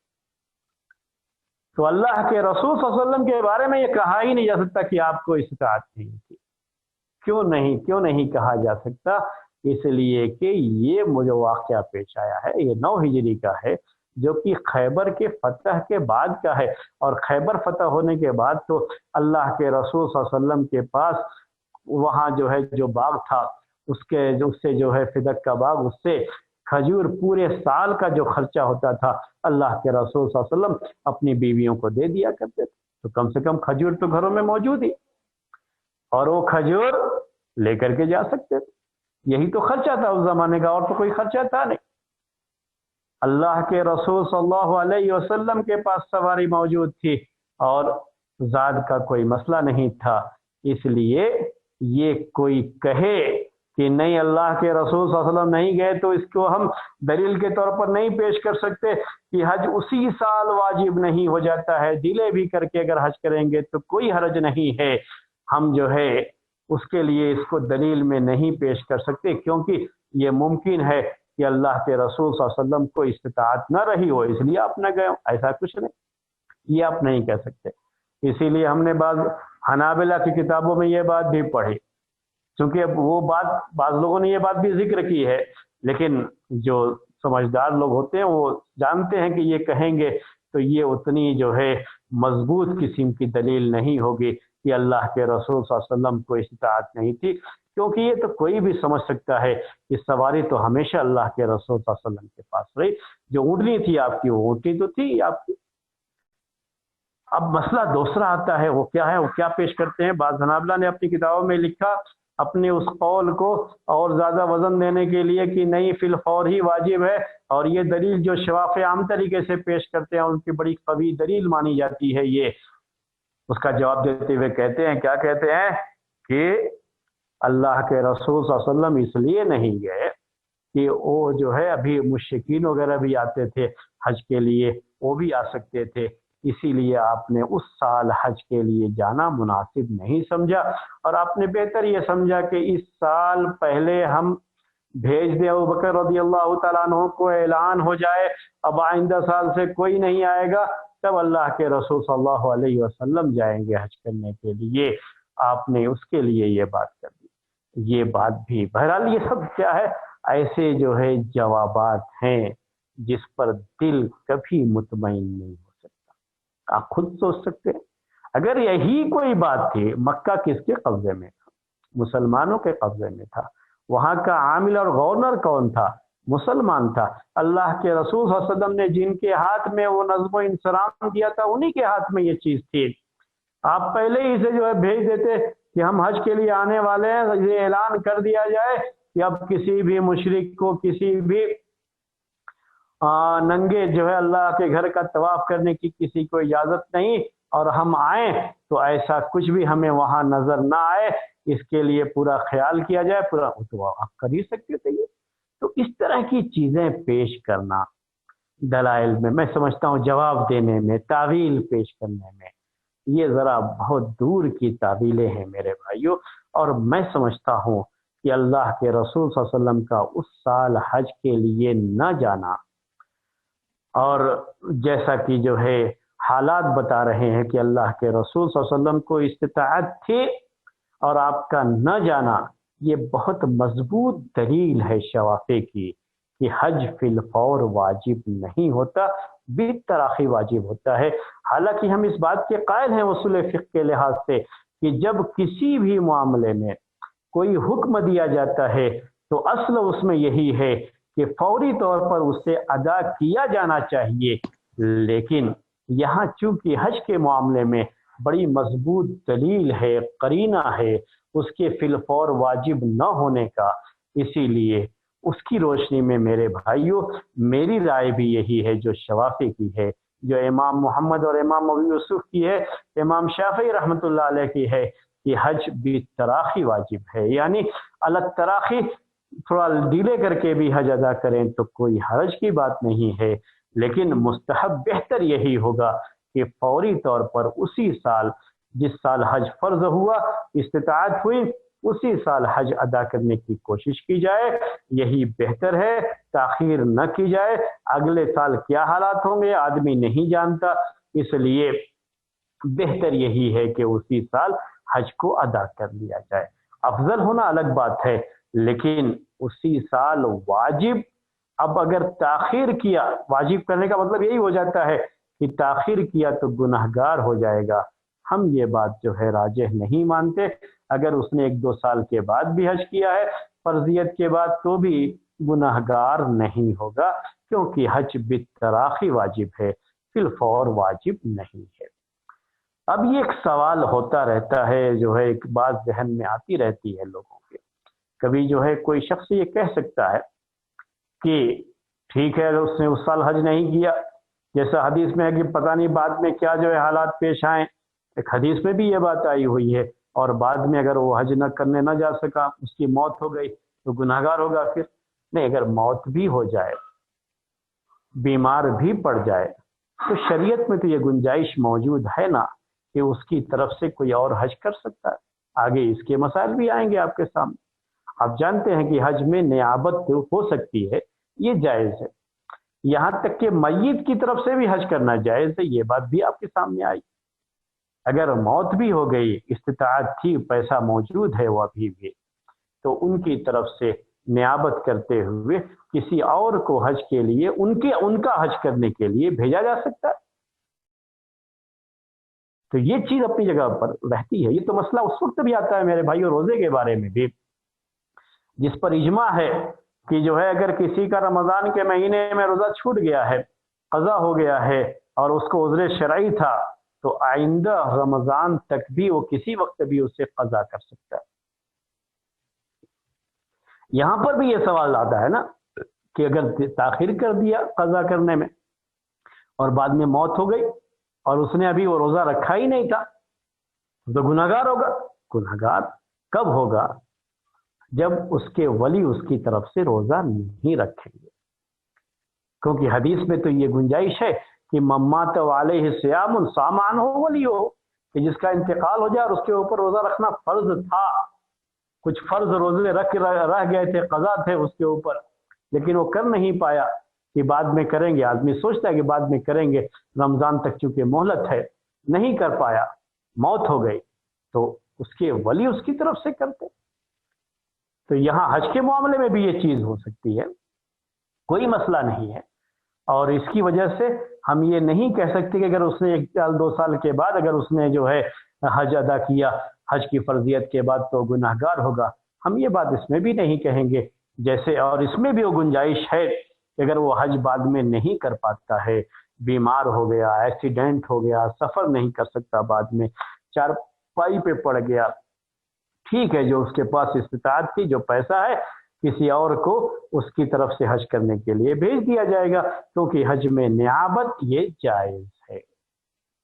A: تو اللہ کے رسول صلی اللہ علیہ وسلم کے بارے میں یہ کہا ہی نہیں جا سکتا کہ آپ کو استطاعت نہیں تھی۔ کیوں نہیں کہا جا سکتا؟ اس لیے کہ یہ مجھے واقعہ پیش آیا ہے، یہ 9 ہجری کا ہے، جو کہ خیبر کے فتح کے بعد کا ہے، اور خیبر فتح ہونے کے بعد تو اللہ کے رسول صلی اللہ علیہ وسلم کے پاس وہاں جو ہے جو باغ تھا، اس سے جو ہے فدق کا باغ، اس سے کھجور پورے سال کا جو خرچہ ہوتا تھا اللہ کے رسول صلی اللہ علیہ وسلم اپنی بیویوں کو دے دیا کرتے تھے۔ تو کم سے کم کھجور تو گھروں میں موجود ہی، اور وہ کھجور لے کر کے جا سکتے تھے۔ یہی تو خرچہ تھا اس زمانے کا، اور تو کوئی خرچہ تھا نہیں۔ اللہ کے رسول صلی اللہ علیہ وسلم کے پاس سواری موجود تھی اور زاد کا کوئی مسئلہ نہیں تھا، اس لیے یہ کوئی کہے کہ نہیں اللہ کے رسول صلی اللہ علیہ وسلم نہیں گئے تو اس کو ہم دلیل کے طور پر نہیں پیش کر سکتے کہ حج اسی سال واجب نہیں ہو جاتا ہے، ڈیلے بھی کر کے اگر حج کریں گے تو کوئی حرج نہیں ہے، ہم جو ہے اس کے لیے اس کو دلیل میں نہیں پیش کر سکتے، کیونکہ یہ ممکن ہے کہ اللہ کے رسول صلی اللہ علیہ وسلم کو استطاعت نہ رہی ہو اس لیے آپ نہ گئے، ایسا کچھ نہیں، یہ آپ نہیں کہہ سکتے۔ اسی لیے ہم نے بعض حنابلہ کی کتابوں میں یہ بات بھی پڑھی، چونکہ اب وہ بات بعض لوگوں نے یہ بات بھی ذکر کی ہے، لیکن جو سمجھدار لوگ ہوتے ہیں وہ جانتے ہیں کہ یہ کہیں گے تو یہ اتنی جو ہے مضبوط قسم کی دلیل نہیں ہوگی کہ اللہ کے رسول صلی اللہ علیہ وسلم کو استطاعت نہیں تھی، کیونکہ یہ تو کوئی بھی سمجھ سکتا ہے کہ سواری تو ہمیشہ اللہ کے رسول صلی اللہ علیہ وسلم کے پاس رہی، جو اونٹنی تھی آپ کی وہ اونٹنی تو تھی آپ کی۔ اب مسئلہ دوسرا آتا ہے، وہ کیا ہے، وہ کیا پیش کرتے ہیں؟ بعض حنابلہ نے اپنی کتابوں میں لکھا اپنے اس قول کو اور زیادہ وزن دینے کے لیے کہ نہیں فی الفور ہی واجب ہے، اور یہ دلیل جو شواف عام طریقے سے پیش کرتے ہیں ان کی بڑی قوی دلیل مانی جاتی ہے، یہ اس کا جواب دیتے ہوئے کہتے ہیں، کیا کہتے ہیں کہ اللہ کے رسول صلی اللہ علیہ وسلم اس لیے نہیں گئے کہ وہ جو ہے ابھی مشرکین وغیرہ بھی آتے تھے حج کے لیے، وہ بھی آ سکتے تھے، اسی لیے آپ نے اس سال حج کے لیے جانا مناسب نہیں سمجھا، اور آپ نے بہتر یہ سمجھا کہ اس سال پہلے ہم بھیج دیں ابوبکر رضی اللہ تعالیٰ عنہ کو، اعلان ہو جائے اب آئندہ سال سے کوئی نہیں آئے گا، تب اللہ کے رسول صلی اللہ علیہ وسلم جائیں گے حج کرنے کے لیے، آپ نے اس کے لیے یہ بات کر دی۔ یہ بات بھی بہرحال یہ سب کیا ہے، ایسے جو ہے جوابات ہیں جس پر دل کبھی مطمئن نہیں ہو سکتا۔ آپ خود سوچ سکتے ہیں اگر یہی کوئی بات تھی، مکہ کس کے قبضے میں تھا؟ مسلمانوں کے قبضے میں تھا، وہاں کا عامل اور گورنر کون تھا؟ مسلمان تھا، اللہ کے رسول صلی اللہ علیہ وسلم نے جن کے ہاتھ میں وہ نظم و انصرام دیا تھا انہی کے ہاتھ میں یہ چیز تھی، آپ پہلے ہی اسے جو ہے بھیج دیتے کہ ہم حج کے لیے آنے والے ہیں، یہ اعلان کر دیا جائے کہ اب کسی بھی مشرک کو کسی بھی ننگے جو ہے اللہ کے گھر کا طواف کرنے کی کسی کو اجازت نہیں، اور ہم آئیں تو ایسا کچھ بھی ہمیں وہاں نظر نہ آئے، اس کے لیے پورا خیال کیا جائے، پورا تو آپ کر ہی سکتے تھے۔ یہ تو اس طرح کی چیزیں پیش کرنا دلائل میں سمجھتا ہوں جواب دینے میں، تعویل پیش کرنے میں، یہ ذرا بہت دور کی تعویلیں ہیں میرے بھائیوں، اور میں سمجھتا ہوں کہ اللہ کے رسول صلی اللہ علیہ وسلم کا اس سال حج کے لیے نہ جانا، اور جیسا کہ جو ہے حالات بتا رہے ہیں کہ اللہ کے رسول صلی اللہ علیہ وسلم کو استطاعت تھی اور آپ کا نہ جانا، یہ بہت مضبوط دلیل ہے شوافی کی کہ حج فی الفور واجب نہیں ہوتا، بالتراخی واجب ہوتا ہے۔ حالانکہ ہم اس بات کے قائل ہیں اصول فقہ کے لحاظ سے کہ جب کسی بھی معاملے میں کوئی حکم دیا جاتا ہے تو اصل اس میں یہی ہے کہ فوری طور پر اسے ادا کیا جانا چاہیے، لیکن یہاں چونکہ حج کے معاملے میں بڑی مضبوط دلیل ہے، قرینہ ہے اس کے فی الفور واجب نہ ہونے کا، اسی لیے اس کی روشنی میں میرے بھائیوں میری رائے بھی یہی ہے جو شوافی کی ہے، جو امام محمد اور امام ابو یوسف کی ہے، امام شافعی رحمۃ اللہ علیہ کی ہے کہ حج بالتراخی واجب ہے، یعنی الگ تراخی تھوڑا ڈیلے کر کے بھی حج ادا کریں تو کوئی حرج کی بات نہیں ہے، لیکن مستحب بہتر یہی ہوگا کہ فوری طور پر اسی سال جس سال حج فرض ہوا، استطاعت ہوئی، اسی سال حج ادا کرنے کی کوشش کی جائے، یہی بہتر ہے، تاخیر نہ کی جائے۔ اگلے سال کیا حالات ہوں گے آدمی نہیں جانتا، اس لیے بہتر یہی ہے کہ اسی سال حج کو ادا کر لیا جائے۔ افضل ہونا الگ بات ہے، لیکن اسی سال واجب، اب اگر تاخیر کیا، واجب کرنے کا مطلب یہی ہو جاتا ہے کہ تاخیر کیا تو گنہگار ہو جائے گا، ہم یہ بات جو ہے راجح نہیں مانتے۔ اگر اس نے 1-2 سال کے بعد بھی حج کیا ہے فرضیت کے بعد تو بھی گنہگار نہیں ہوگا، کیونکہ حج بالتراخی واجب ہے، فی الفور واجب نہیں ہے۔ اب یہ ایک سوال ہوتا رہتا ہے، جو ہے ایک بات ذہن میں آتی رہتی ہے لوگوں کے، کبھی جو ہے کوئی شخص یہ کہہ سکتا ہے کہ ٹھیک ہے، اگر اس نے اس سال حج نہیں کیا، جیسا حدیث میں ہے کہ پتہ نہیں بعد میں کیا جو ہے حالات پیش آئیں، ایک حدیث میں بھی یہ بات آئی ہوئی ہے، اور بعد میں اگر وہ حج نہ کرنے نہ جا سکا، اس کی موت ہو گئی تو گناہ گار ہوگا پھر؟ نہیں، اگر موت بھی ہو جائے، بیمار بھی پڑ جائے، تو شریعت میں تو یہ گنجائش موجود ہے نا کہ اس کی طرف سے کوئی اور حج کر سکتا ہے۔ آگے اس کے مسائل بھی آئیں گے آپ کے سامنے۔ آپ جانتے ہیں کہ حج میں نیابت ہو سکتی ہے، یہ جائز ہے، یہاں تک کہ میت کی طرف سے بھی حج کرنا جائز ہے، یہ بات بھی آپ کے سامنے آئی۔ اگر موت بھی ہو گئی، استطاعت تھی، پیسہ موجود ہے وہ ابھی بھی، تو ان کی طرف سے نیابت کرتے ہوئے کسی اور کو حج کے لیے ان کا حج کرنے کے لیے بھیجا جا سکتا ہے۔ تو یہ چیز اپنی جگہ پر رہتی ہے۔ یہ تو مسئلہ اس وقت بھی آتا ہے میرے بھائیو، روزے کے بارے میں بھی، جس پر اجماع ہے کہ جو ہے اگر کسی کا رمضان کے مہینے میں روزہ چھوٹ گیا ہے، قضا ہو گیا ہے، اور اس کو عذر شرعی تھا، تو آئندہ رمضان تک بھی وہ کسی وقت بھی اسے قضا کر سکتا ہے۔ یہاں پر بھی یہ سوال آتا ہے نا کہ اگر تاخیر کر دیا قضا کرنے میں اور بعد میں موت ہو گئی اور اس نے ابھی وہ روزہ رکھا ہی نہیں تھا، تو گناہ گار ہوگا۔ گناہ گار کب ہوگا؟ جب اس کے ولی اس کی طرف سے روزہ نہیں رکھیں گے، کیونکہ حدیث میں تو یہ گنجائش ہے کہ ممات علیہ صیام صام عنہ ولیہ، کہ جس کا انتقال ہو جائے اور اس کے اوپر روزہ رکھنا فرض تھا، کچھ فرض روزے رہ گئے تھے، قضا تھے اس کے اوپر، لیکن وہ کر نہیں پایا کہ بعد میں کریں گے، آدمی سوچتا ہے کہ بعد میں کریں گے، رمضان تک چونکہ مہلت ہے، نہیں کر پایا، موت ہو گئی، تو اس کے ولی اس کی طرف سے کرتے۔ تو یہاں حج کے معاملے میں بھی یہ چیز ہو سکتی ہے، کوئی مسئلہ نہیں ہے، اور اس کی وجہ سے ہم یہ نہیں کہہ سکتے کہ اگر اس نے 1 سال 2 سال کے بعد اگر اس نے جو ہے حج ادا کیا حج کی فرضیت کے بعد تو گناہ گار ہوگا، ہم یہ بات اس میں بھی نہیں کہیں گے۔ جیسے اور اس میں بھی وہ گنجائش ہے کہ اگر وہ حج بعد میں نہیں کر پاتا ہے، بیمار ہو گیا، ایکسیڈنٹ ہو گیا، سفر نہیں کر سکتا، بعد میں چارپائی پہ پڑ گیا، ٹھیک ہے، جو اس کے پاس استطاعت تھی، جو پیسہ ہے، کسی اور کو اس کی طرف سے حج کرنے کے لیے بھیج دیا جائے گا، کیونکہ حج میں نیابت یہ جائز ہے۔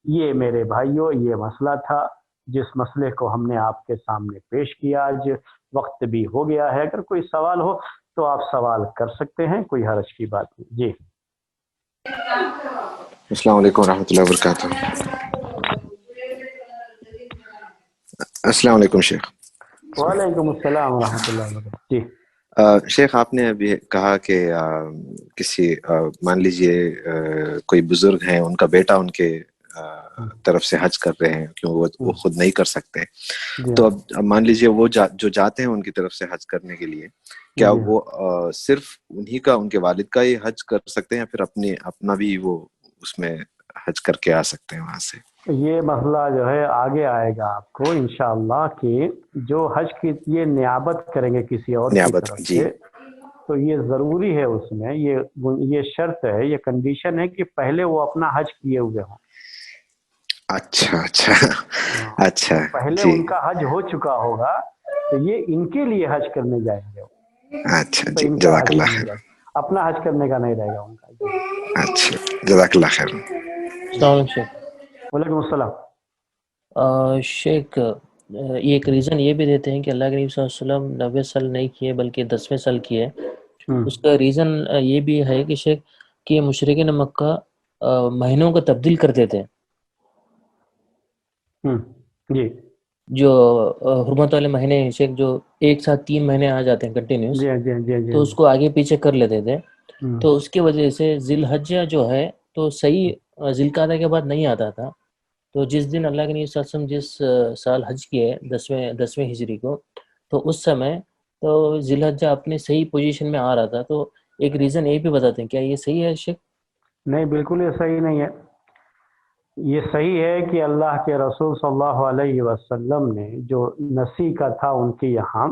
A: یہ میرے بھائیوں یہ مسئلہ تھا جس مسئلے کو ہم نے آپ کے سامنے پیش کیا۔ آج وقت بھی ہو گیا ہے، اگر کوئی سوال ہو تو آپ سوال کر سکتے ہیں، کوئی حرج کی بات نہیں۔ جی
C: السلام علیکم ورحمۃ اللہ وبرکاتہ۔ السلام علیکم شیخ۔
A: وعلیکم السلام ورحمۃ اللہ وبرکاتہ۔ جی
C: شیخ، آپ نے ابھی کہا کہ کسی مان لیجئے کوئی بزرگ ہیں، ان کا بیٹا ان کے طرف سے حج کر رہے ہیں کیونکہ وہ خود نہیں کر سکتے، تو اب مان لیجئے وہ جو جاتے ہیں ان کی طرف سے حج کرنے کے لیے، کیا وہ صرف انہی کا، ان کے والد کا ہی حج کر سکتے ہیں، پھر اپنا بھی وہ اس میں حج کر کے آ سکتے ہیں وہاں سے؟
A: یہ مسئلہ جو ہے آگے آئے گا آپ کو انشاءاللہ، کہ جو حج کی یہ نیابت کریں گے کسی اور کی طرف سے، تو یہ ضروری ہے، اس میں یہ شرط ہے، یہ کنڈیشن ہے کہ پہلے وہ اپنا حج کیے ہوئے ہوں۔
C: اچھا
A: پہلے ان کا حج ہو چکا ہوگا تو یہ ان کے لیے حج کرنے جائیں گے۔
C: اچھا جی، جزاک اللہ خیر۔
A: اپنا حج کرنے کا نہیں رہے گا ان کا۔
C: اچھا، جزاک اللہ خیر۔
D: السلام علیکم شیخ۔
A: وعلیکم السلام۔
D: شیخ، یہ ایک ریزن یہ بھی دیتے ہیں کہ اللہ کے نبی صلی اللہ علیہ وسلم 90 سال نہیں کیے بلکہ 10ویں سال کیے، اس کا ریزن یہ بھی ہے کہ شیخ کہ مشرکین مکہ مہینوں کو تبدیل کرتے تھے،
A: جی،
D: جو حرمت والے مہینے شیخ جو ایک ساتھ 3 مہینے آ جاتے ہیں کنٹینیوس، تو اس کو آگے پیچھے کر لیتے تھے، تو اس کی وجہ سے ذی الحجہ جو ہے تو صحیح ذی القعدہ کے بعد نہیں آتا تھا، تو جس دن اللہ کے نبی صلی اللہ علیہ وسلم جس سال حج کیے 10ویں ہجری کو، تو اس سمے تو ذی الحجہ اپنے صحیح پوزیشن میں آ رہا تھا، تو ایک ریزن یہ بھی بتاتے ہیں، کیا یہ صحیح ہے شیخ؟
A: نہیں، بالکل یہ صحیح نہیں ہے۔ یہ صحیح ہے کہ اللہ کے رسول صلی اللہ علیہ وسلم نے جو نسی کا تھا ان کے یہاں،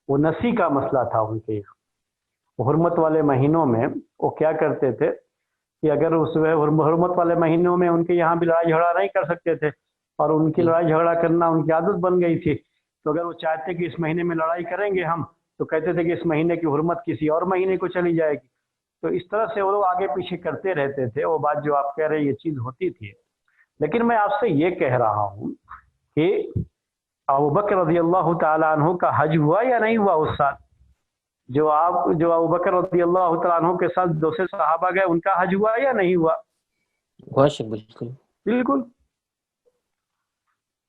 A: وہ نسی کا مسئلہ تھا ان کے یہاں، حرمت والے مہینوں میں وہ کیا کرتے تھے کہ اگر اس حرمت والے مہینوں میں ان کے یہاں بھی لڑائی جھگڑا نہیں کر سکتے تھے، اور ان کی لڑائی جھگڑا کرنا ان کی عادت بن گئی تھی، تو اگر وہ چاہتے کہ اس مہینے میں لڑائی کریں گے ہم، تو کہتے تھے کہ اس مہینے کی حرمت کسی اور مہینے کو چلی جائے گی، تو اس طرح سے وہ لوگ آگے پیچھے کرتے رہتے تھے. وہ بات جو آپ کہہ رہے ہیں یہ چیز ہوتی تھی. لیکن میں آپ سے یہ کہہ رہا ہوں کہ ابوبکر رضی اللہ تعالیٰ عنہ کا حج ہوا یا نہیں ہوا اس سال؟ جو ابوبکر رضی اللہ تعالیٰ عنہ کے ساتھ دوسرے صحابہ گئے ان کا حج ہوا یا نہیں ہوا؟
D: بالکل
A: بالکل.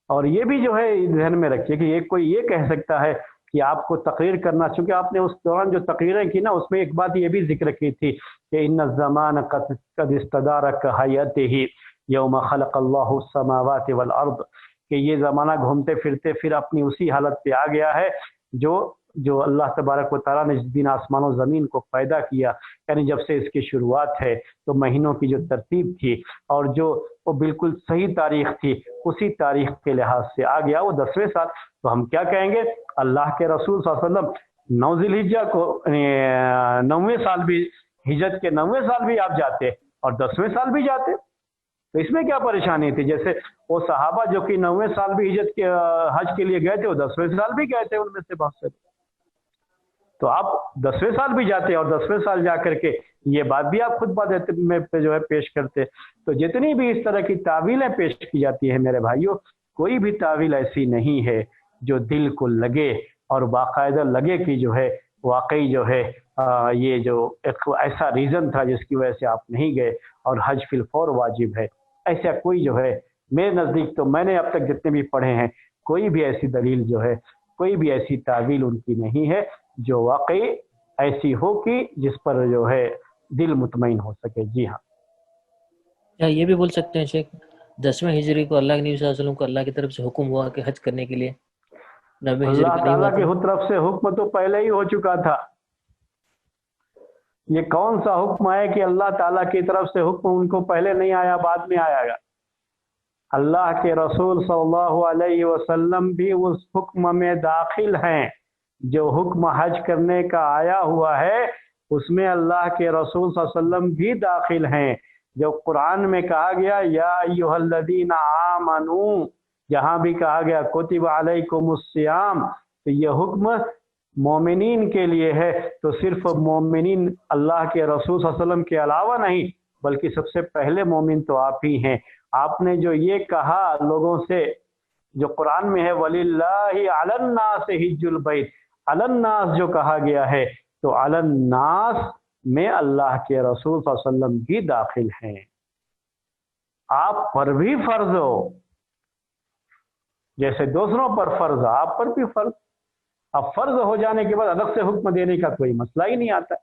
A: اور یہ بھی جو ہے ذہن میں رکھیے کہ کوئی یہ کہہ سکتا ہے کہ آپ کو تقریر کرنا، چونکہ آپ نے اس دوران جو تقریریں کی نا اس میں ایک بات یہ بھی ذکر کی تھی کہ ان الزمان قد استدار کہیته یوم خلق اللہ السماوات والارض، کہ یہ زمانہ گھومتے پھرتے پھر اپنی اسی حالت پہ آ گیا ہے جو اللہ تبارک و تعالیٰ نے جس دن آسمان و زمین کو پیدا کیا، یعنی جب سے اس کی شروعات ہے تو مہینوں کی جو ترتیب تھی اور جو وہ بالکل صحیح تاریخ تھی اسی تاریخ کے لحاظ سے آ گیا وہ 10ویں سال. تو ہم کیا کہیں گے؟ اللہ کے رسول صلی اللہ علیہ وسلم 9 ذی الحجہ کو 9ویں سال بھی، ہجرت کے 9ویں سال بھی آپ جاتے اور 10ویں سال بھی جاتے، تو اس میں کیا پریشانی تھی؟ جیسے وہ صحابہ جو کہ 9ویں سال بھی ہجرت کے حج کے لیے گئے تھے وہ 10ویں سال بھی گئے تھے ان میں سے بہت سے. تو آپ 10ویں سال بھی جاتے اور 10ویں سال جا کر کے یہ بات بھی آپ خطبہ دیتے میں جو ہے پیش کرتے. تو جتنی بھی اس طرح کی تعویلیں پیش کی جاتی ہیں میرے بھائیوں، کوئی بھی تعویل ایسی نہیں ہے جو دل کو لگے اور باقاعدہ لگے کہ جو ہے واقعی جو ہے یہ جو ایک ایسا ریزن تھا جس کی وجہ سے آپ نہیں گئے اور حج فی الفور واجب ہے. ایسا کوئی جو ہے میرے نزدیک، تو میں نے اب تک جتنے بھی پڑھے ہیں، کوئی بھی ایسی دلیل جو ہے، کوئی بھی ایسی تعویل ان کی نہیں ہے جو واقعی ایسی ہو کہ جس پر جو ہے دل مطمئن ہو سکے. جی ہاں.
D: کیا یہ بھی بول سکتے ہیں شیخ 10ویں ہجری کو اللہ کے نبی صلی اللہ علیہ وسلم کو اللہ کی طرف سے حکم ہوا کہ حج کرنے کے لیے؟
A: اللہ تعالیٰ کی طرف سے حکم تو پہلے ہی ہو چکا تھا. یہ کون سا حکم ہے کہ اللہ تعالیٰ کی طرف سے حکم ان کو پہلے نہیں آیا بعد میں آیا گا؟ اللہ کے رسول صلی اللہ علیہ وسلم بھی اس حکم میں داخل ہیں. جو حکم حج کرنے کا آیا ہوا ہے اس میں اللہ کے رسول صلی اللہ علیہ وسلم بھی داخل ہیں. جو قرآن میں کہا گیا یا ایھا الذین آمنوا، جہاں بھی کہا گیا کتب علیکم الصیام، تو یہ حکم مومنین کے لیے ہے. تو صرف مومنین اللہ کے رسول صلی اللہ علیہ وسلم کے علاوہ نہیں بلکہ سب سے پہلے مومن تو آپ ہی ہیں. آپ نے جو یہ کہا لوگوں سے جو قرآن میں ہے وَلِلَّهِ عَلَى النَّاسِ حِجُّ الْبَيْتِ، عَلَى النَّاسِ جو کہا گیا ہے تو عَلَى النَّاسِ میں اللہ کے رسول صلی اللہ علیہ وسلم بھی داخل ہیں. آپ پر بھی فرض ہو جیسے دوسروں پر فرض، آپ پر بھی فرض. اب فرض ہو جانے کے بعد الگ سے حکم دینے کا کوئی مسئلہ ہی نہیں آتا.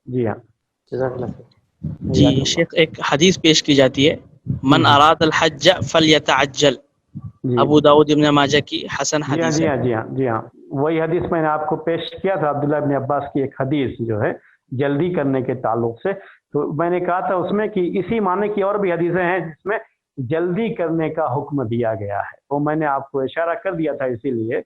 A: جی ہاں.
E: جی شیخ، ایک حدیث پیش کی جاتی ہے من اراد الحج فلیتعجل، ابو داؤد ابن ماجہ کی حسن حدیث ہے.
A: جی ہاں وہی حدیث میں نے آپ کو پیش کیا تھا، عبداللہ ابن عباس کی ایک حدیث جو ہے جلدی کرنے کے تعلق سے. تو میں نے کہا تھا اس میں کہ اسی معنی کی اور بھی حدیثیں ہیں جس میں جلدی کرنے کا حکم دیا گیا ہے. وہ میں نے آپ کو اشارہ کر دیا تھا اسی لیے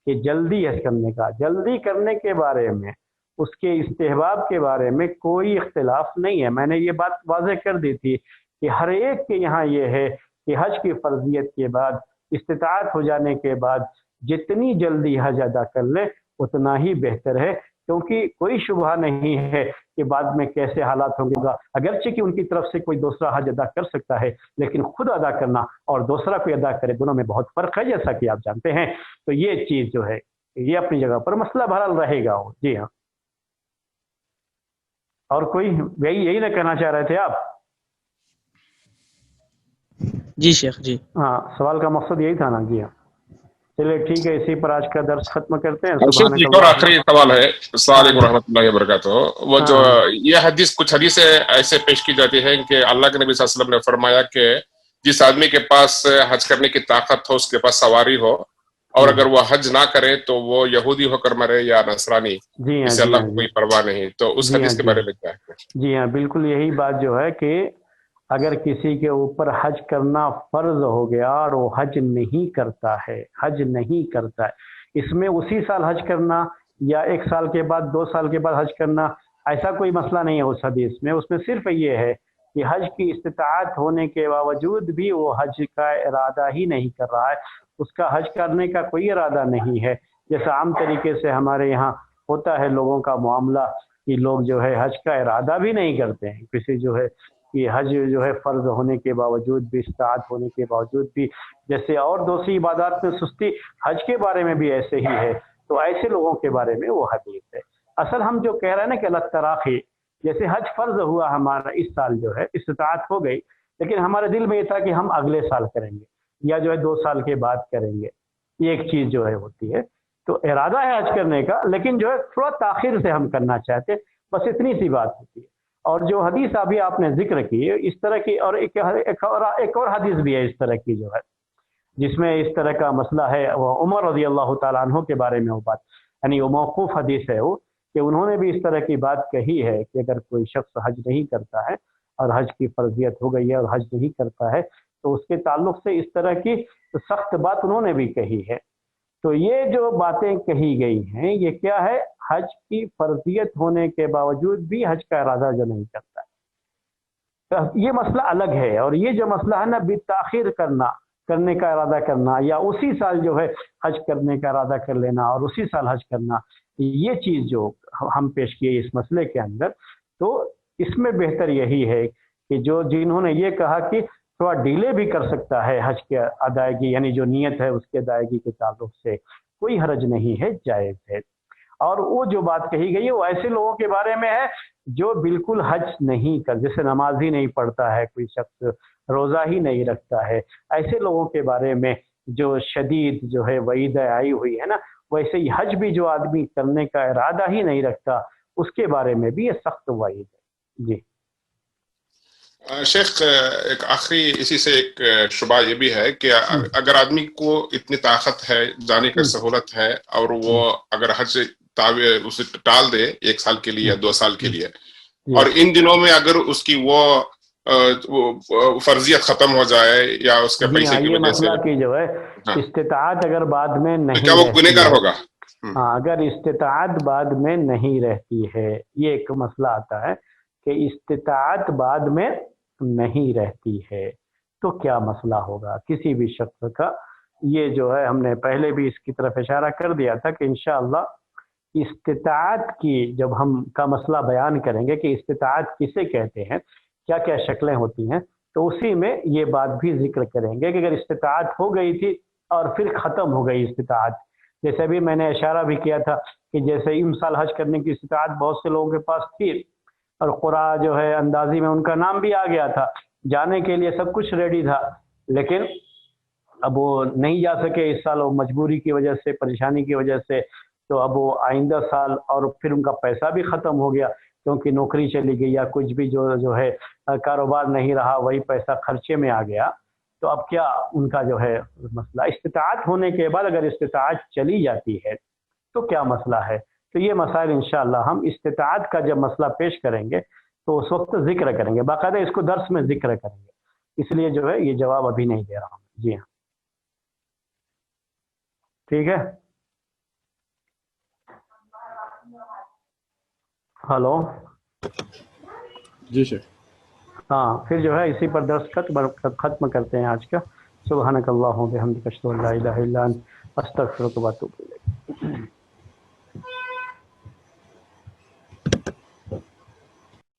A: کہ جلدی کرنے کا، جلدی کرنے کے بارے میں، اس کے استحباب کے بارے میں کوئی اختلاف نہیں ہے. میں نے یہ بات واضح کر دی تھی کہ ہر ایک کے یہاں یہ ہے کہ حج کی فرضیت کے بعد، استطاعت ہو جانے کے بعد جتنی جلدی حج ادا کر لے اتنا ہی بہتر ہے، کیونکہ کوئی شبہ نہیں ہے کہ بعد میں کیسے حالات ہوں گے. اگرچہ کہ ان کی طرف سے کوئی دوسرا حج ادا کر سکتا ہے لیکن خود ادا کرنا اور دوسرا کوئی ادا کرے دونوں میں بہت فرق ہے جیسا کہ آپ جانتے ہیں. تو یہ چیز جو ہے یہ اپنی جگہ پر مسئلہ بہرحال رہے گا. جی ہاں. اور کوئی یہی نہ کہنا چاہ رہے تھے آپ؟
E: جی شیخ. جی
A: ہاں، سوال کا مقصد یہی تھا نا. جی ہاں چلے ٹھیک ہے، اسی پر آج کا درس ختم کرتے ہیں.
F: اور آخری سوال ہے. السلام علیکم ورحمۃ اللہ وبرکاتہ. وہ جو یہ حدیث، کچھ حدیثیں ایسے پیش کی جاتی ہیں کہ اللہ کے نبی صلی اللہ علیہ وسلم نے فرمایا کہ جس آدمی کے پاس حج کرنے کی طاقت ہو، اس کے پاس سواری ہو، اور اگر وہ حج نہ کرے تو وہ یہودی ہو کر مرے یا نصرانی، اس سے اللہ کو کوئی پرواہ نہیں. تو اس حدیث کے بارے میں کیا ہے؟
A: جی ہاں بالکل یہی بات جو ہے کہ اگر کسی کے اوپر حج کرنا فرض ہو گیا اور وہ حج نہیں کرتا ہے، اس میں اسی سال حج کرنا یا 1 سال کے بعد 2 سال کے بعد حج کرنا ایسا کوئی مسئلہ نہیں ہے اس حدیث میں. اس میں صرف یہ ہے کہ حج کی استطاعت ہونے کے باوجود بھی وہ حج کا ارادہ ہی نہیں کر رہا ہے، اس کا حج کرنے کا کوئی ارادہ نہیں ہے. جیسا عام طریقے سے ہمارے یہاں ہوتا ہے لوگوں کا معاملہ کہ لوگ جو ہے حج کا ارادہ بھی نہیں کرتے ہیں، کسی جو ہے کہ حج جو ہے فرض ہونے کے باوجود بھی، استطاعت ہونے کے باوجود بھی، جیسے اور دوسری عبادات میں سستی، حج کے بارے میں بھی ایسے ہی ہے. تو ایسے لوگوں کے بارے میں وہ حدیث ہے. اصل ہم جو کہہ رہے ہیں نا کہ اللہ تراخی، جیسے حج فرض ہوا ہمارا اس سال جو ہے، استطاعت ہو گئی، لیکن ہمارے دل میں یہ تھا کہ ہم اگلے سال کریں گے یا جو ہے 2 سال کے بعد کریں گے. یہ ایک چیز جو ہے ہوتی ہے. تو ارادہ ہے حج کرنے کا، لیکن جو ہے تھوڑا تاخیر سے ہم کرنا چاہتے، بس اتنی سی بات ہوتی ہے. اور جو حدیث ابھی آپ نے ذکر کی اس طرح کی، اور ایک اور حدیث بھی ہے اس طرح کی جو ہے، جس میں اس طرح کا مسئلہ ہے. وہ عمر رضی اللہ تعالیٰ عنہ کے بارے میں وہ بات، یعنی وہ موقوف حدیث ہے وہ، کہ انہوں نے بھی اس طرح کی بات کہی ہے کہ اگر کوئی شخص حج نہیں کرتا ہے اور حج کی فرضیت ہو گئی ہے اور حج نہیں کرتا ہے تو اس کے تعلق سے اس طرح کی سخت بات انہوں نے بھی کہی ہے. تو یہ جو باتیں کہی گئی ہیں یہ کیا ہے؟ حج کی فرضیت ہونے کے باوجود بھی حج کا ارادہ جو نہیں کرتا ہے، یہ مسئلہ الگ ہے. اور یہ جو مسئلہ ہے نا بالتاخیر کرنے کا ارادہ کرنا، یا اسی سال جو ہے حج کرنے کا ارادہ کر لینا اور اسی سال حج کرنا، یہ چیز جو ہم پیش کیے اس مسئلے کے اندر، تو اس میں بہتر یہی ہے کہ جنہوں نے یہ کہا کہ تھوڑا ڈیلے بھی کر سکتا ہے حج کے ادائیگی، یعنی جو نیت ہے اس کے ادائیگی کے تعلق سے کوئی حرج نہیں ہے، جائز ہے. اور وہ جو بات کہی گئی ہے وہ ایسے لوگوں کے بارے میں ہے جو بالکل حج نہیں کر، جیسے نماز ہی نہیں پڑھتا ہے کوئی شخص، روزہ ہی نہیں رکھتا ہے، ایسے لوگوں کے بارے میں جو شدید جو ہے وعید آئی ہوئی ہے نا، ویسے ہی حج بھی جو آدمی کرنے کا ارادہ ہی نہیں رکھتا اس کے بارے میں بھی یہ سخت وعید ہے. جی
F: شیخ، ایک آخری اسی سے ایک شبہ یہ بھی ہے کہ اگر آدمی کو اتنی طاقت ہے، جانے کی سہولت ہے، اور وہ اگر حج اسے ٹال دے 1 سال کے لیے یا 2 سال کے لیے، اور ان دنوں میں اگر اس کی وہ فرضیت ختم ہو جائے یا اس کے پیسے کی وجہ سے،
A: کی جو ہے استطاعت اگر بعد میں نہیں،
F: کیا وہ گنہگار ہوگا؟
A: ہاں، اگر استطاعت بعد میں نہیں رہتی ہے، یہ ایک مسئلہ آتا ہے کہ استطاعت بعد میں نہیں رہتی ہے تو کیا مسئلہ ہوگا کسی بھی شخص کا. یہ جو ہے ہم نے پہلے بھی اس کی طرف اشارہ کر دیا تھا کہ انشاءاللہ استطاعت کی جب ہم کا مسئلہ بیان کریں گے کہ استطاعت کسے کہتے ہیں، کیا کیا شکلیں ہوتی ہیں، تو اسی میں یہ بات بھی ذکر کریں گے کہ اگر استطاعت ہو گئی تھی اور پھر ختم ہو گئی استطاعت، جیسے بھی میں نے اشارہ بھی کیا تھا کہ جیسے سال حج کرنے کی استطاعت بہت سے لوگوں کے پاس تھی، اور قرآ جو ہے اندازی میں ان کا نام بھی آ گیا تھا، جانے کے لیے سب کچھ ریڈی تھا، لیکن اب وہ نہیں جا سکے اس سال، وہ مجبوری کی وجہ سے، پریشانی کی وجہ سے. تو اب وہ آئندہ سال، اور پھر ان کا پیسہ بھی ختم ہو گیا کیونکہ نوکری چلی گئی یا کچھ بھی جو ہے کاروبار نہیں رہا، وہی پیسہ خرچے میں آ گیا. تو اب کیا ان کا جو ہے مسئلہ، استطاعت ہونے کے بعد اگر استطاعت چلی جاتی ہے تو کیا مسئلہ ہے. تو یہ مسائل انشاءاللہ ہم استطاعت کا جب مسئلہ پیش کریں گے تو اس وقت ذکر کریں گے، باقاعدہ اس کو درس میں ذکر کریں گے، اس لیے جو ہے یہ جواب ابھی نہیں دے رہا ہوں. جی ہاں، ٹھیک ہے. ہلو
G: جی شیخ.
A: ہاں، پھر جو ہے اسی پر درس ختم کرتے ہیں آج کا. سبحانک اللہم و بحمدک، اشہد ان لا الہ الا انت، استغفرک و اتوب الیک.